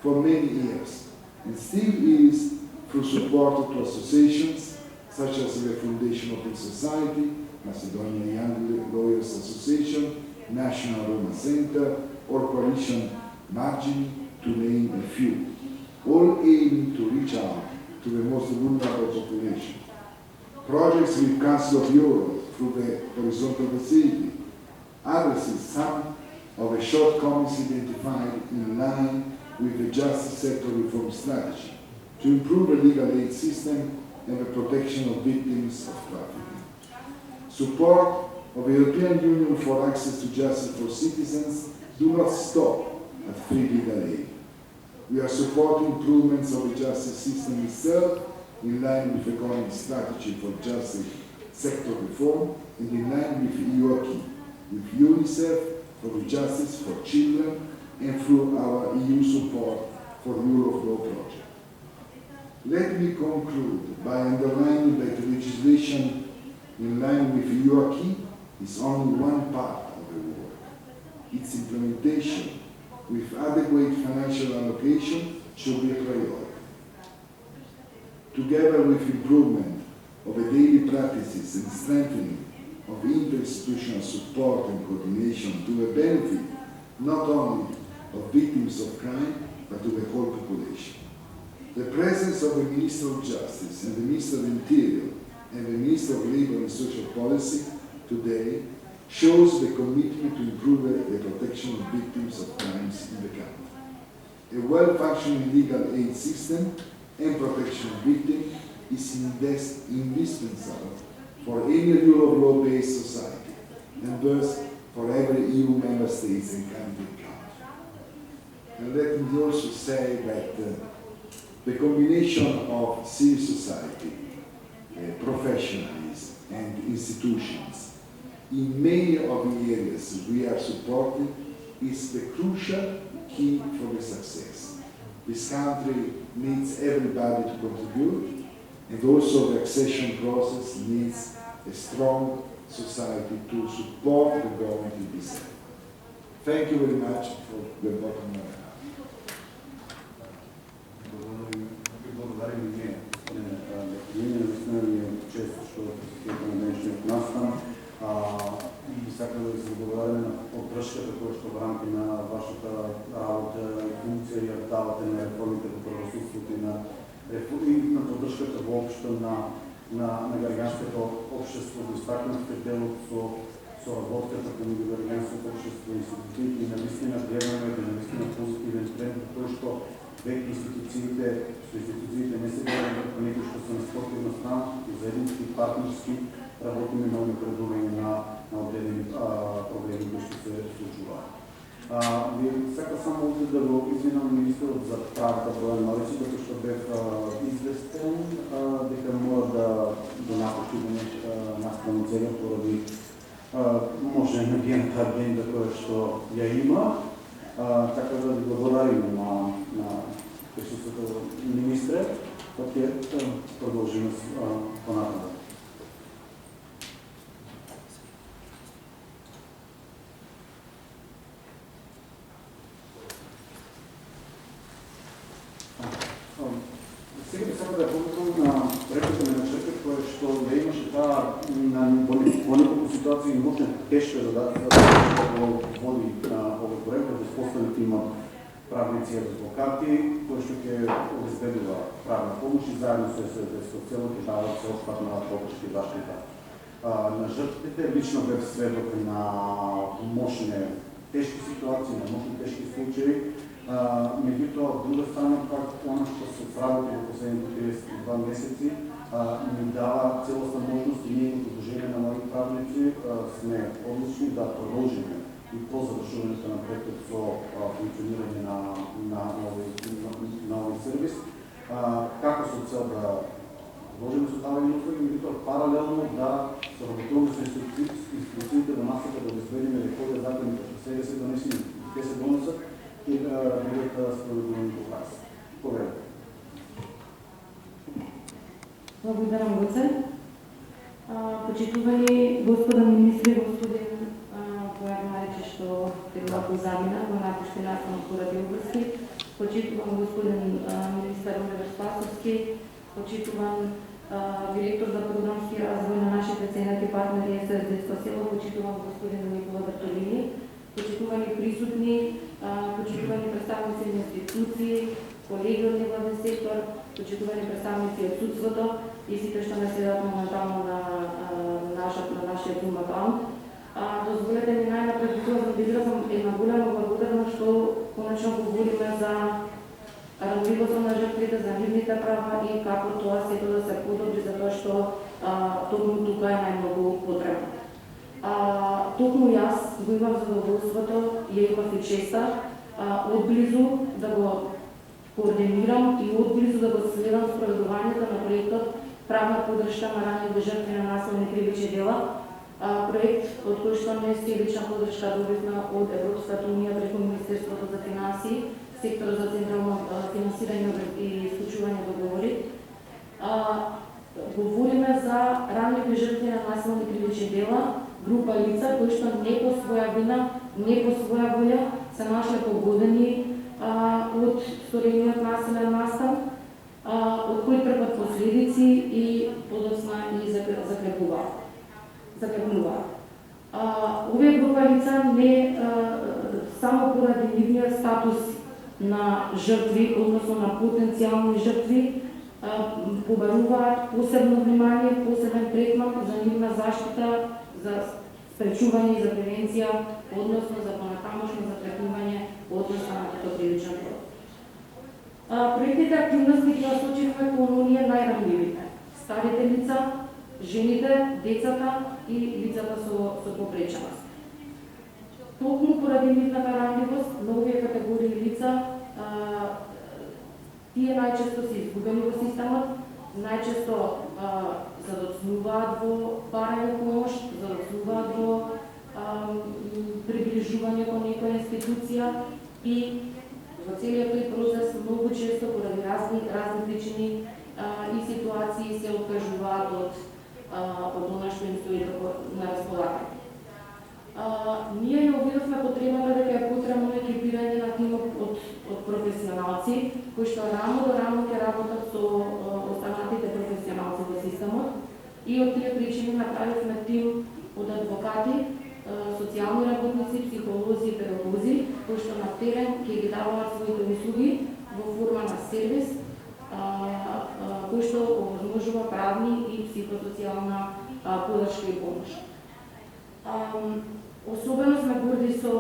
for many years, and still is through support to associations such as the Foundation Open Society, Macedonian Young Lawyers Association, National Roma Center, or Coalition Margini, to name a few, all aiming to reach out to the most vulnerable population. Projects with Council of Europe through the Horizontal Facility addresses some of the shortcomings identified in line with the justice sector reform strategy to improve the legal aid system and the protection of victims of trafficking. Support of the European Union for access to justice for citizens do not stop at free legal aid. We are supporting improvements of the justice system itself in line with the economic strategy for justice sector reform and in line with EU acquis, with UNICEF for the Justice for Children and through our EU support for the Rule of Law project. Let me conclude by underlining that legislation in line with EU acquis is only one part of the work. Its implementation with adequate financial allocation should be a priority. Together with improvement of the daily practices and strengthening of interinstitutional support and coordination to the benefit not only of victims of crime, but to the whole population. The presence of the Minister of Justice and the Minister of Interior and the Minister of Labour and Social Policy today shows the commitment to improve the protection of victims of crimes in the country. A well-functioning legal aid system and protection of victims is indispensable for any rule of law-based society, and thus for every EU member state and country. And let me also say that the combination of civil society, professionals, and institutions in many of the areas we are supporting is the crucial key for the success. This country needs everybody to contribute, and also the accession process needs a strong society to support the government in this area. Thank you very much for the bottom line. Благодарим и ние, наистина ми е чест, защото посетите на днешният настан. И сакам да ви се благодаря на поддръжката, която в рамки на вашата работа и функция и давате на реформите по правосъдството и на поддръжката въобще на гражданското общество, да изтакнахте делото со работката по гражданското общество и институциите и наистина гледаме да наистина позитивен тренд, който веќе институциите не се гледат по некои што се на спортивна страна, и заеднички, партнерски, работиме на напредување на отделени проблеми кои што се случуваат. Сака само да го извинам министерот за правата Бојан Маричич, затоа што бев известен дека мора да напушти наставно целја поради може енергијната агенда која што ја има. Така да ви благодарим на присутството министре, пак продължим по-нататък. Сега би сега да я повторим на реплика на Шефер, което да имаше во неколку ситуации може тешко да води на овој проект, да споставите имат правници и адвокати, кои што ќе обезбедува правна помош и заедно со цело ќе дават всеопфатна помош и заштита на жртвите. Лично бев сведок на мощни тешки ситуации, на мощни тешки случаи. Меѓутоа, од друга страна, пак, оно што се сработи во последните 30 2 месеци ни дава целостна можност и ние като Сдружение на млади правници сме одлучни да продължиме и по завършуването на проектът со функционирање на овој сервис, како со цел да продолжиме со тава услуги, меѓутоа паралелно да соработуваме со институциите на масата да обезбедиме дека овие закони што сега се донесени, те се донесат и да бидат справедливи во пракса. Поверете. Благодарам, Гоце. Почитувани господа министри, господин Бојан Маричич, што треба позамина во напуштината на поради области, почитувам господин министар Оливер Спасовски, почитувам директор за програмски развој на нашите ценати партнери СС Детско село, почитувам господин Никола Бартолини, почитувани присутни, почитувани представници на институции, колеги од невладен сектор, почитувани представници од судството и сите што не следат моментално на нашиот Zoom акаунт. Дозволете ми најнапред да изразам една голяма благодарност што конечно говориме за ранливост на жртвите, за нивните права и како тоа сето да се подобри, затоа што токму тука е најмногу потребно. Токму јас го имам задоволството, ја имав и честа, одблизу да го координирам и одблизу да го следам спроведувањето на проектот Правна поддршка на ранливи жртви на насилни кривични дела, проект од кој што неселична поддршка добивме од Европската унија преку Министерството за финансии, секторот за централно финансирање и исклучување договори. Говориме за ранливи жртви на насилни кривични дела, група лица кои што не по своја вина, не по своја волја се нашле погодени од сторениот насилен настан, од кои трпат последици и подоцна и закрепнуваат. Овие група лица не само поради нивниот статус на жртви, односно на потенцијални жртви, побаруваат посебно внимание, посебен третман за нивна заштита, за спречување и за превенција, односно за понатамошно закрепнување од настанатото кривичен дело. Проектните активности ги насочивме кон оние најранливите, старите лица, жените, децата и лицата со попреченост. Токму поради нивната ранливост на овие категории лица, тие најчесто се изгубени во системот, најчесто задоцнуваат во барање помош, задоцнуваат во приближување кон некоја институција и во целиот тој процес многу често поради разни причини и ситуации се откажуваат од она што им стои на располагање. Ние ја увидовме потребата дека е потребно екипирање на тимот од професионалци кои што рамо до рамо ќе работат со останатите професионалци во системот и од тие причини направивме тим од адвокати, социјални работници, психолози и педагози кои што на терен ќе ги даваат своите услуги во форма на сервис кои што овозможува правни и психосоцијална поддршка и помош. Особено сме горди со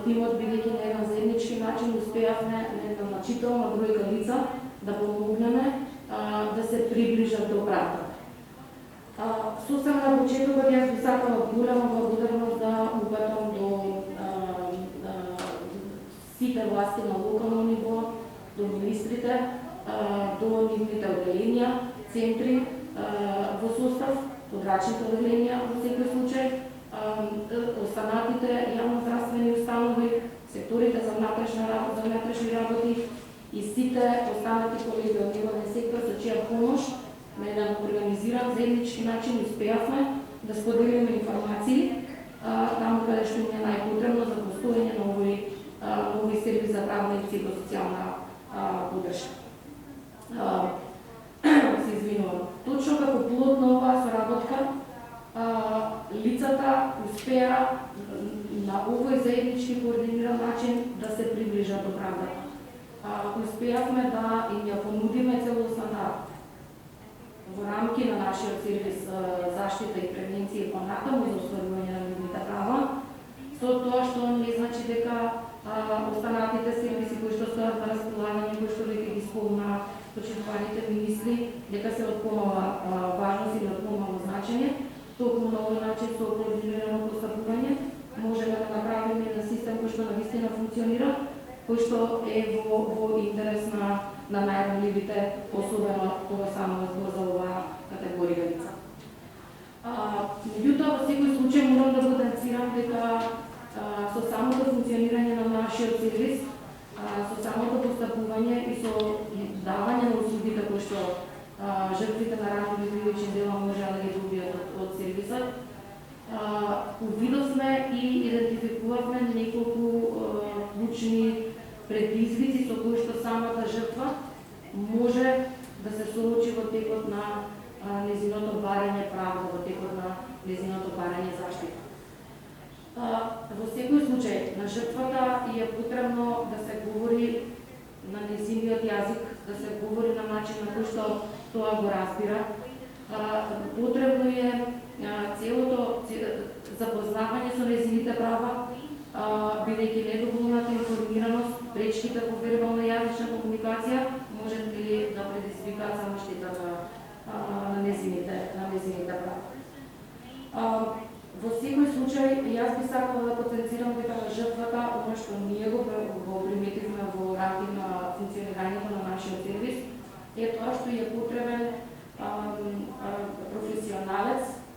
тимот, бидејќи на еден заеднички начин успеавме на една значителна бројка лица да помогнеме да се приближат до правда. Сосем на почетокот јас би сакала голема благодарност да упатам до сите власти на локално ниво, до министрите, до нивните одделенија, центри во состав, подрачните одделенија во секој случај, останатите јавноздравствени установи, секторите за внатрешни работи и сите останати колеги од невладен сектор со чија помош на еден организиран заеднички начин успеавме да споделиме информации таму каде што ни е најпотребно за постоење на овој сервис за правна и психосоцијална поддршка. Се извинувам. Точно како плод на оваа соработка, лицата успеа на овој заеднички координиран начин да се приближат до правдата. Успеавме да им ја понудиме целосната во рамки на нашиот сервис заштита и превенција понатаму за остварување на нивните права, со тоа што не значи дека останатите сервиси кои што стојат на располагање, кои што веќе ги спомна почитуваните министри дека се од помала важност или од помало значење, токму на овој начин со координирано постапување можеме да направиме на систем кој што навистина функционира, кој што е во интерес на најранливите, особено кога само збор за оваа категорија лица. Меѓутоа, во секој случај морам да потенцирам дека со самото функционирање на нашиот сервис, со самото постапување и со давање на услугите кои што жртвите на ранливи кривични дела може да ги добијат од сервисот, увидовме и идентификувавме неколку клучни предизвици со кои што самата жртва може да се соочи во текот на незиното барање правда, во текот на незиното барање заштита. Во секој случај на жртвата е потребно да се говори на незиниот јазик, да се говори на начин на кој што тоа го разбира. Потребно е целото запознавање со незините права, бидејќи недоволната информираност, пречките во вербална јазична комуникација можат ли да предизвикаат само штета на незините права. Во секој случај, јас би сакала да потенцирам дека на жртвата, оно што ние го приметивме во рамките на функционирањето на нашиот сервис, е тоа што е потребен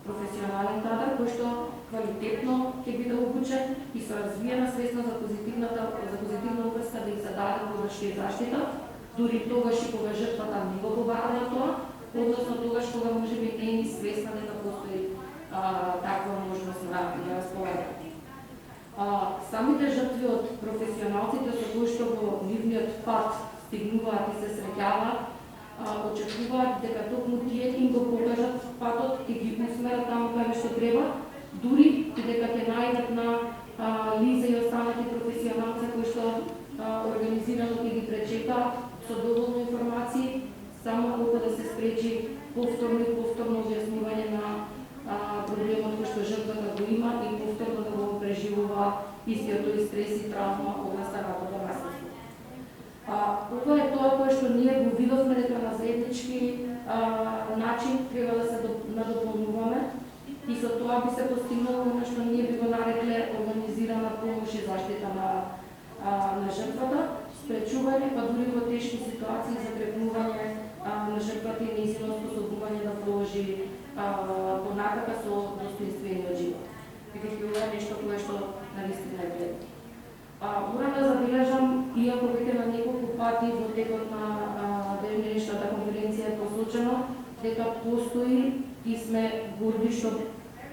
професионален кадар кој што квалитетно ќе биде обучен и со развиена свесност за позитивна уврска да им се даде поддршка и заштита, дури тогаш и кога жртвата не го побара тоа, односно тогаш кога можеби не е ни свесна дека постои таква можност на располагање. Самите жртви од професионалците со кои што во нивниот пат стигнуваат и се среќаваат, очекуваат дека токму тие им го покажат патот и ги усмерат таму каде што треба, дури и дека ќе најдат на Лиза и останати професионалци кои што организирано ќе ги пречекаат со доволно информации, само колку да се спречи повторно објаснување на проблемот кој што жртвата го има и повторно да го преживува истиот тој стрес и травма од настанатото наследство. Ова е тоа кое што ние го видовме дека на заеднички начин треба да се надополнуваме и со тоа би се постигнало оно што ние би го нарекле организирана помош и заштита на жртвата, спречување па дури во тешки ситуации закрепнување на жртвата и нејзино способување да продолжи понатака со достоинствениот живот. Бидејќи ова е нешто кое што навистина е вредно. Морам да забележам, иако веќе на неколку пати во текот на денешната конференција е посочено дека постои и сме горди што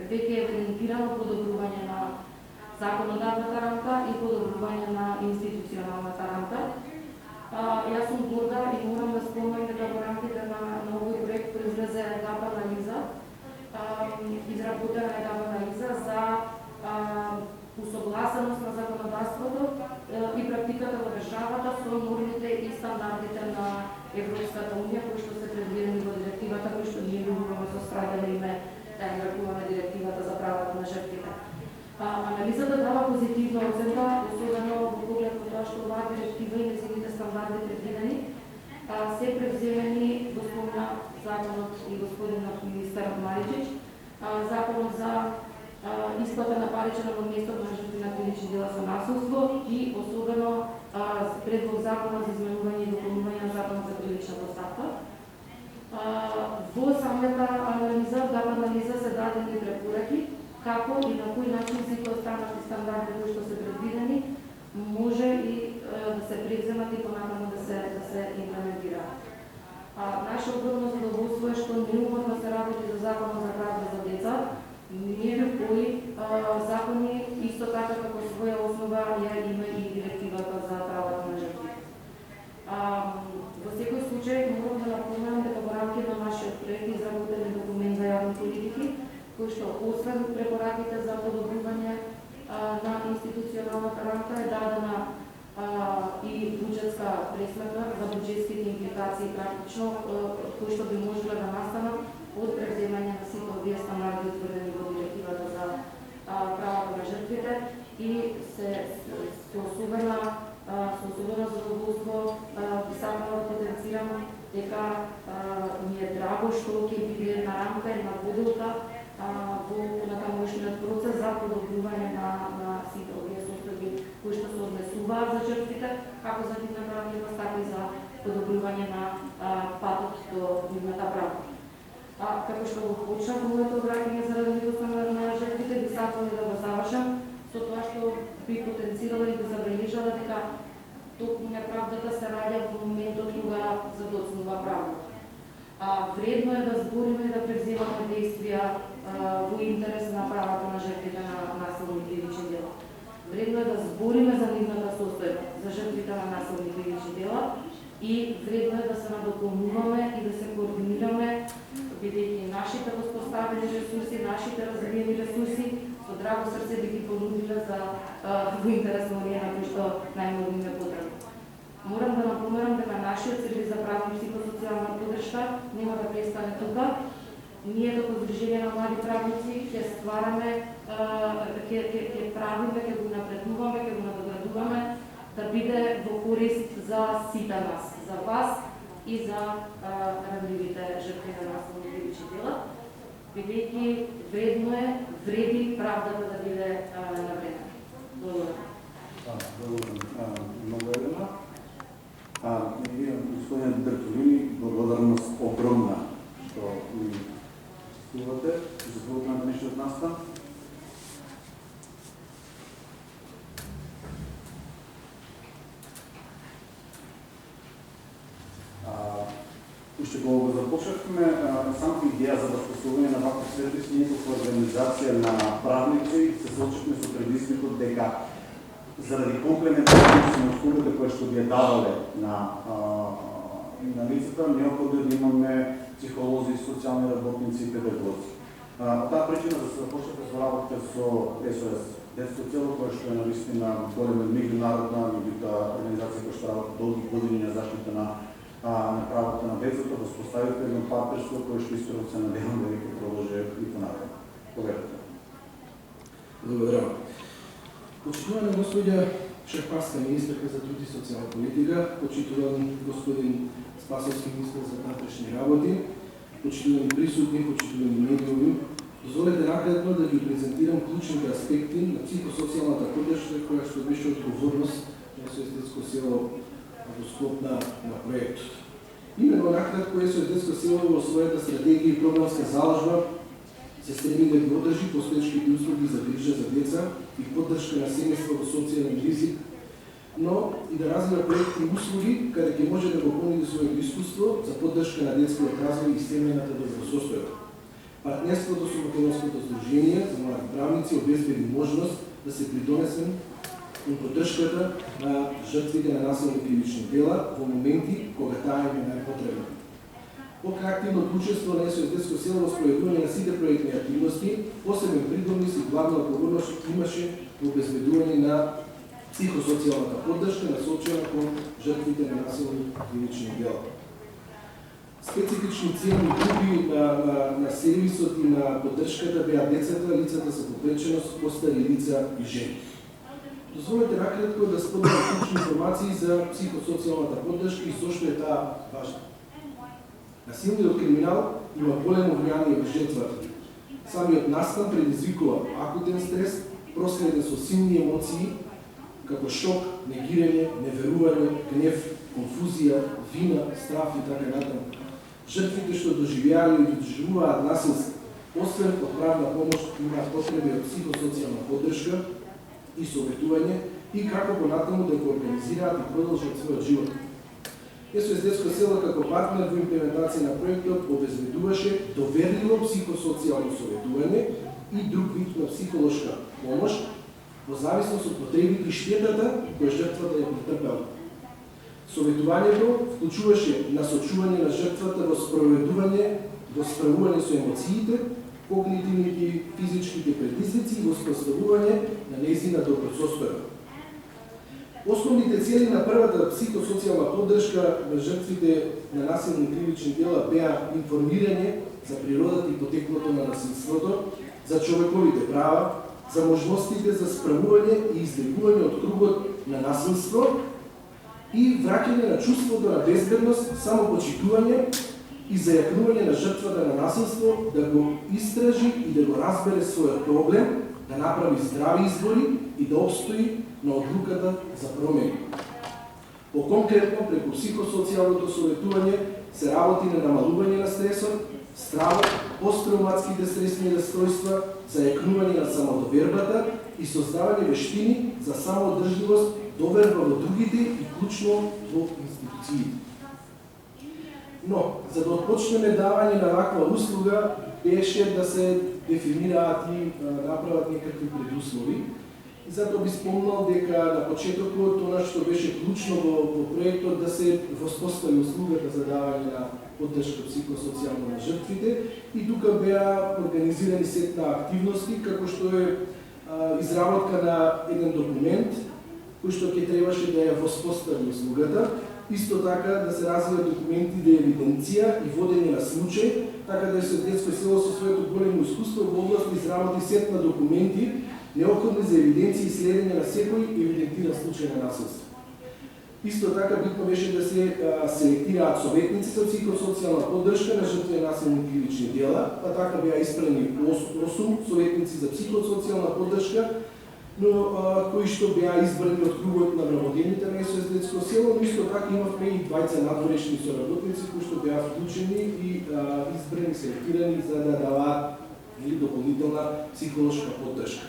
веќе е евидентирано подобрување на законодавната рамка и подобрување на институционалната рамка. Јас сум горда и морам да спомнам дека во рамките на овој проект произлезе една анализа, изработена една анализа за усогласеност на законодавството и практиката во државата со нормите и стандардите на Европската унија кои што се предвидени во директивата, кои што ние любовно со страдено име да ја нарекуваме директивата за правата на жртвите. Анализата дава позитивна оценка, особено во поглед на тоа што оваа директива и нејзините стандарди предвидени се превземени во спомна законот и господинот министер Маричич, законот за исплата на паричен одместок на жртви на кривични дела со насилство и особено предлог закона за изменување и дополнување на законот за кривична постапка. Во самата анализа се дадени препораки како и на кој начин сите останати стандарди кои што се предвидени може и да се превземат и понатаму да се имплементираат. Наше огромно задоволство е што неуморно се работи за законот за правда за деца, некои закони исто така како своја основа ја има и директивата за правата на жртви. Во секој случај морам да напомнам дека во рамките на нашиот проект изработен документ за јавни политики, кој што освен препораките за подобрување на институционалната рамка е дадена и буџетска пресметка за буџетските импликации практично кои што би можеле да настанат од превземање на сите овие стандарди утврдени во директивата за правата на жртвите и со особено задоволство би сакала да потенцирам дека ми е драго што ќе биде една рамка, една поделка во натамошниот процес за подобрување на сите овие состојби кои што се однесуваат за жртвите, како за нивна правилност, така и за подобрување на патот до нивната правда. Како што го почнав моето обраќање за разликата на жртвите, би сакала да го завршам со тоа што би потенцирала и би забележала дека токму неправдата се раѓа во моментот кога задоцнува правдата. Вредно е да збориме и да превземаме действија во интерес на правата на жртвите на насилни кривични дела. Вредно е да збориме за нивната состојба, за жртвите на насилни кривични дела и вредно е да се надополнуваме и да се координираме, бидејќи нашите воспоставени ресурси, нашите развиени ресурси, со драго срце би ги понудиле за во интерес на оние на кои што најмногу им е потребно. Морам да напоменам дека нашиот сервис за правна и психосоцијална поддршка нема да престане тука. Ние како Здружение на млади правници ќе ствараме, ќе правиме, ќе го напреднуваме, ќе го надоградуваме да биде во корист за сите нас, за вас и за ранливите жртви на насилни кривични дела, бидејќи вредно е, вреди правдата да биде навредена. Благодарам. Благодарам. Много Елена. И вие, господин Бертолини, благодарност огромна што ми стувате и заповедате на днешниот настан. Уште го започнахме самата идеја за воспоставување на вакви сервиси, ние како организација на правници се соочивме со предизвикот дека заради комплементарност на услугата која што ги давале на лицата, неопходно да имаме психолози, социјални работници и педагози. Таа причина да се започнете со работа со СОС детско цело, која што е навистина голема меѓународна, меѓутоа организација која што работи долги години на заштита на правата на децата, да споставите едно партнерство кое што искрено се надевам да ќе продолжи и понатаму. Поверете. Благодарам. Почитувана господја Шеф-Паска, министерка за труд и социјална политика, почитуван господин Спасовски, министер за внатрешни работи, почитувани присутни, почитувани медиуми, дозволете накратко да ги презентирам клучните аспекти на психосоцијалната поддршка која што беше одговорност на СОС детско село во склоп на проектот. Именно накратко СОС детско село во својата стратегија и програмска заложба се стреми да ги одржи постоечките услуги за грижа за деца и поддршка на семејства во социјален ризик, но и да развива проекти и услуги каде ќе може да го понуди своето искуство за поддршка на детскиот развој и семејната добросостојба. Партнерството со Македонското здружение за млади правници обезбеди можност да се придонесем и поддршката на жртвите на насилни кривични дела во моменти кога таа им е најпотребна. Покрај учество на СОС детско село во спроведување на сите проектни активности, посебен придонес и главна отговорност имаше во обезбедување на психосоцијалната поддршка насочена кон жртвите на насилни кривични дела. Специфични целни групи на сервисот и на поддршката беа децата, лицата со попреченост, постари лица и жени. Дозволете накратко да споделам клучни информации за психосоцијалната поддршка и зошто е таа важна. Насилниот криминал има големо влијание во жртвата. Самиот настан предизвикува акутен стрес, проследен со силни емоции, како шок, негирање, неверување, гнев, конфузија, вина, страф и така натаму. Жртвите што доживеале или доживуваат насилство, освен од правна помош, имаат потреби од психосоцијална поддршка и советување и како понатаму да го организираат и продолжат својот живот. СОС детско село како партнер во имплементација на проектот обезбедуваше доверливо психосоцијално советување и друг вид на психолошка помош во зависност од потребите и штетата која жртвата ја претрпела. Советувањето вклучуваше насочување на жртвата во справување со емоциите, когнитивните и физичките предизвици и воспоставување на нејзина добросостојба. Основните цели на првата психосоцијална поддршка на жртвите на насилни кривични дела беа информирање за природата и потеклото на насилството, за човековите права, за можностите за справување и излегување од кругот на насилство и враќање на чувството на безбедност, самопочитување и зајакнување на жртвата на насилство да го истражи и да го разбере својот проблем, да направи здрави избори и да обстои на одлуката за промени. По-конкретно, преку психосоцијалното советување се работи на намалување на стресот, стравот, посттравматските стресни расстройства, зајакнување на самодовербата и создавање вештини за самоодржливост, доверба во другите и клучно во институциите. Но, за да отпочнеме давање на ваква услуга, беше да се дефинираат и направат некакви предуслови. И затоа би спомнал дека на почетокот она што беше клучно во проектот да се воспостави услугата за давање на поддршка психосоцијална на жртвите и тука беа организирани сет на активности, како што е изработка на еден документ кој што ќе требаше да ја воспостави услугата, исто така да се развијат документи за евиденција и водење на случај, така да се детско село со своето големо искуство во област изработи сет на документи неопходни за евиденција и следење на секој евидентиран случај на насилство. Исто така битно беше да се селектираат советници за психосоцијална поддршка на жртви на насилни кривични дела, па така беа испрани 8 советници за психосоцијална поддршка, но кои што беа избрани од кругот на вработените на СОС детско село, но исто така имавме и 20 надворешни соработници кои што беа вклучени и избрани, селектирани за да даваат дополнителна психолошка поддршка.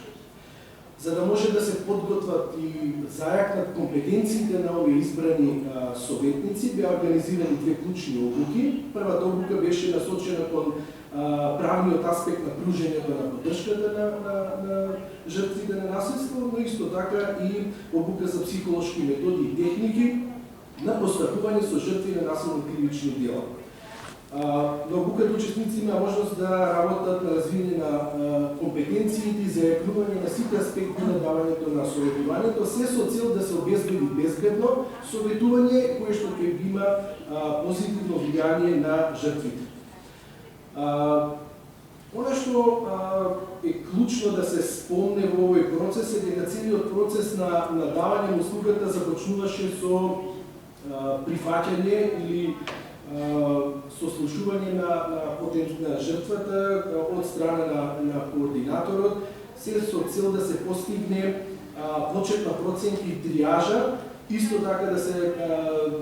За да може да се подготват и зајакнат компетенциите на овие избрани советници, беа организирани две клучни обуки. Првата обука беше насочена кон правниот аспект на пружењето на поддршката на жртвите на насилство, но исто така и обука за психолошки методи и техники на постапување со жртви на насилни кривични дела. На обуката учесници има можност да работат на развивање на компетенциите и зајакнување на сите аспекти на давањето на советувањето, се со цел да се обезбеди безбедно советување кое што ќе има позитивно влијание на жртвите. Она што е клучно да се спомне во овој процес е дека целиот процес на давање на услугата започнуваше со прифаќање или сослушување на жртвата од страна на координаторот, се со цел да се постигне почетна проценка и триажа, исто така да се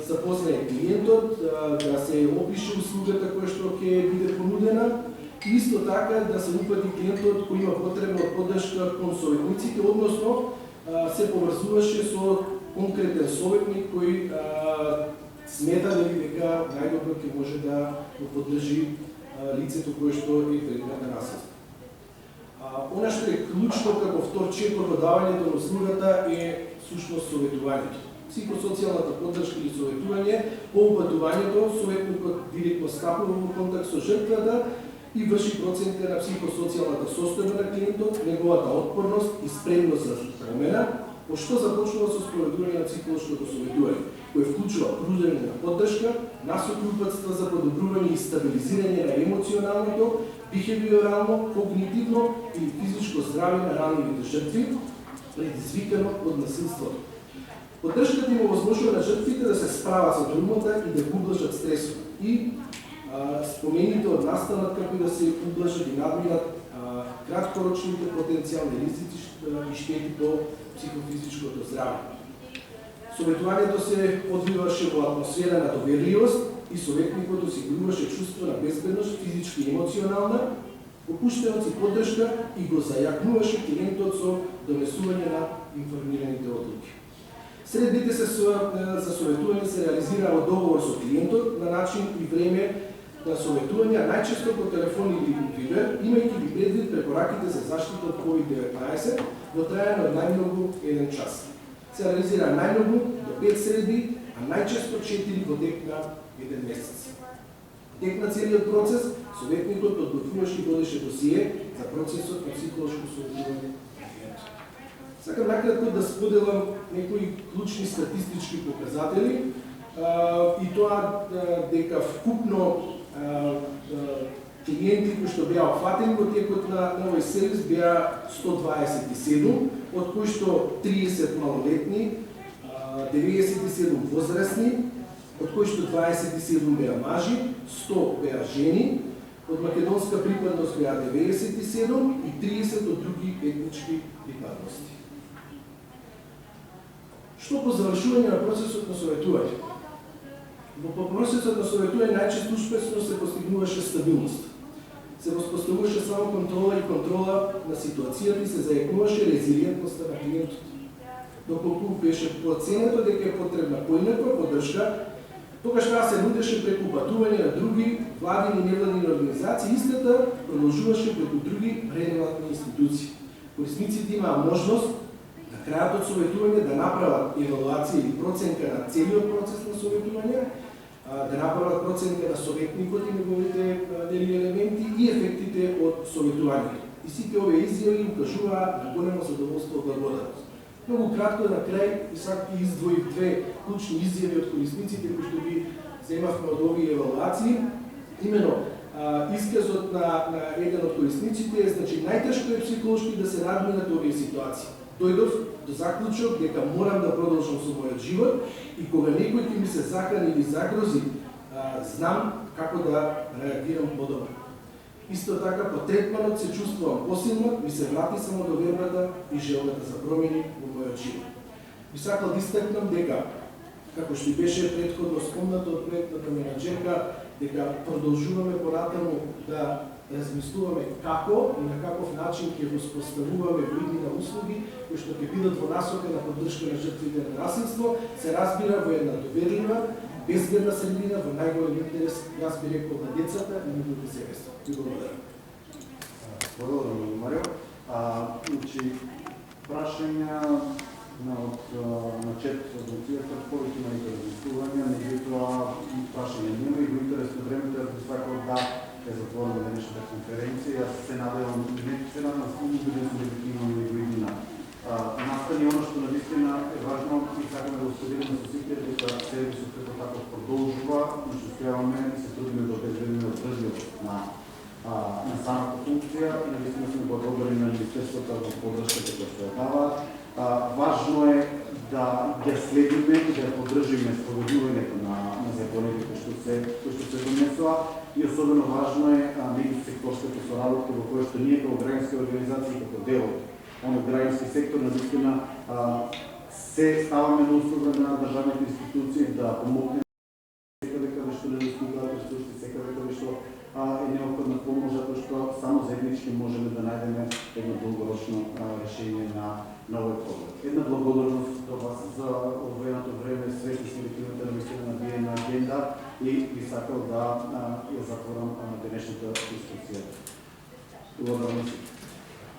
запознае клиентот, да се опише услугата која што ќе биде понудена, и исто така да се упати клиентот кој има потребна поддршка кон советниците, односно се поврзуваше со конкретен советник кој смета дека најдобро ќе може да го поддржи лицето кое што е предмет на насилство. Она што е клучно како втор чекор во давањето на услугата е сушност советувањето. Психосоцијалната поддршка или советување, по упатувањето советникот директно стапува во контакт со жртвата и врши проценка на психосоцијалната состојба на клиентот, неговата отпорност и спремност за промена, по што започнува со спроведување на психолошкото советување, кој вклучува пружење на поддршка, насоки упатства за подобрување и стабилизирање на емоционалното, бихевиорално, когнитивно или физичко здравје на ранливите жртви, предизвикано од насилството. Поддршката им овозможува на жртвите да се справат со травмата и да го ублажат стресот. И спомените од настанат како да се ублажат и надминат краткорочните потенцијални ризици и штети по психофизичкото здравје. Советувањето се одвиваше во атмосфера на доверливост и советникот осигуруваше чувство на безбедност, физички и емоционална, опуштеност и поддршка и го зајакнуваше клиентот со донесување на информираните одлуки. Средбите за советување се реализираа во договор со клиентот на начин и време на советување, најчесто по телефон или компјутер, имајќи ги предвид препораките за заштита од COVID-19 во трајање од најмногу 1 час. Се реализира најмногу до 5 средби, а најчесто 4 во тек на 1 месец. Во тек на целиот процес, советникот подготвуваше и водеше досие за процесот на психолошко советување. Сакам накратко да споделам некои клучни статистички показатели и тоа дека вкупно клиенти кои што беа опфатени во текот на овој сервис беа 127, од кои што 30 малолетни, 97 возрастни, од кои што 27 беа мажи, 100 беа жени, од македонска припадност беа 97 и 30 од други етнички припадности. Што по завршување на процесот на советување? Во процесот на советување најчесто успешно се постигнуваше стабилност. Се воспоставуваше само контрола и контрола на ситуацијата и се зајакнуваше резилиентноста на клиентот. Доколку беше проценето дека е потребна поинаква поддршка, тогаш таа се нудеше преку патување на други владини и невладини организации, истата продолжуваше преку други релевантни институции. Корисниците имаа можност на крајот од советување да направат евалуација или проценка на целиот процес на советување, да направат проценка на советникот и неговите елементи и ефектите од советувањето. И сите овие изјави укажуваат на големо задоволство од благодарност. Многу кратко на крај и издвоив две клучни изјави од корисниците кои што ги земавме од овие евалуации. Имено, исказот на еден од корисниците е, значи, најтешко е психолошки да се надминат овие ситуации. Дојдов до заклучок дека морам да продолжам со мојот живот и кога некој ќе ми се закани или загрози, знам како да реагирам подобро. Исто така, по третманот се чувствувам посилно, ми се врати само довербата и желбата за промени во мојот живот. Би сакал да истакнам дека, како што беше претходно спомнато од проектната менаџерка, дека продолжуваме понатаму да размислуваме како и на каков начин ќе воспоставуваме видни услуги кои што ќе бидат во насока на поддршка на жртвите на насилство, се разбира во една доверлива, безбедна средина во најголем интерес, јас би рекол, на децата и нивните семејства. Ви благодарам. Благодарам многу, Марио. Значи, прашања на чет од моцијата, повеќе на размислување, меѓутоа прашање нема и во интерес на времето ја сакал да е затворена денешната конференција. Јас се надевам, не се надевам убеден дека имаме неговидина. Настани оно што навистина е важно и сакаме да го споделиме со сите дека сервисот како таков продолжува, но што успеваме и се трудиме да обезбедиме одржливост на самата функција и навистина сме благодарни на Министерството за поддршката која што ја даваат. Важно е да ги следиме и да ја поддржиме спроведувањето на законите кои што се донесува и особено важно е меѓусекторската соработка во која што ние како граѓански организации како дел од граѓански сектор навистина се ставаме на услуга на државните институции да помогнеме секаде каде што недостигаат ресурси, секаде каде што е неопходна помош, затоа што само заеднички можеме да најдеме едно долгорочно решение на овој проблем. Една благодарност до вас за одвоеното време, свесни сме дека имате навистина набиена агенда и би сакал да ја затворам денешната дискусија. Благодарам.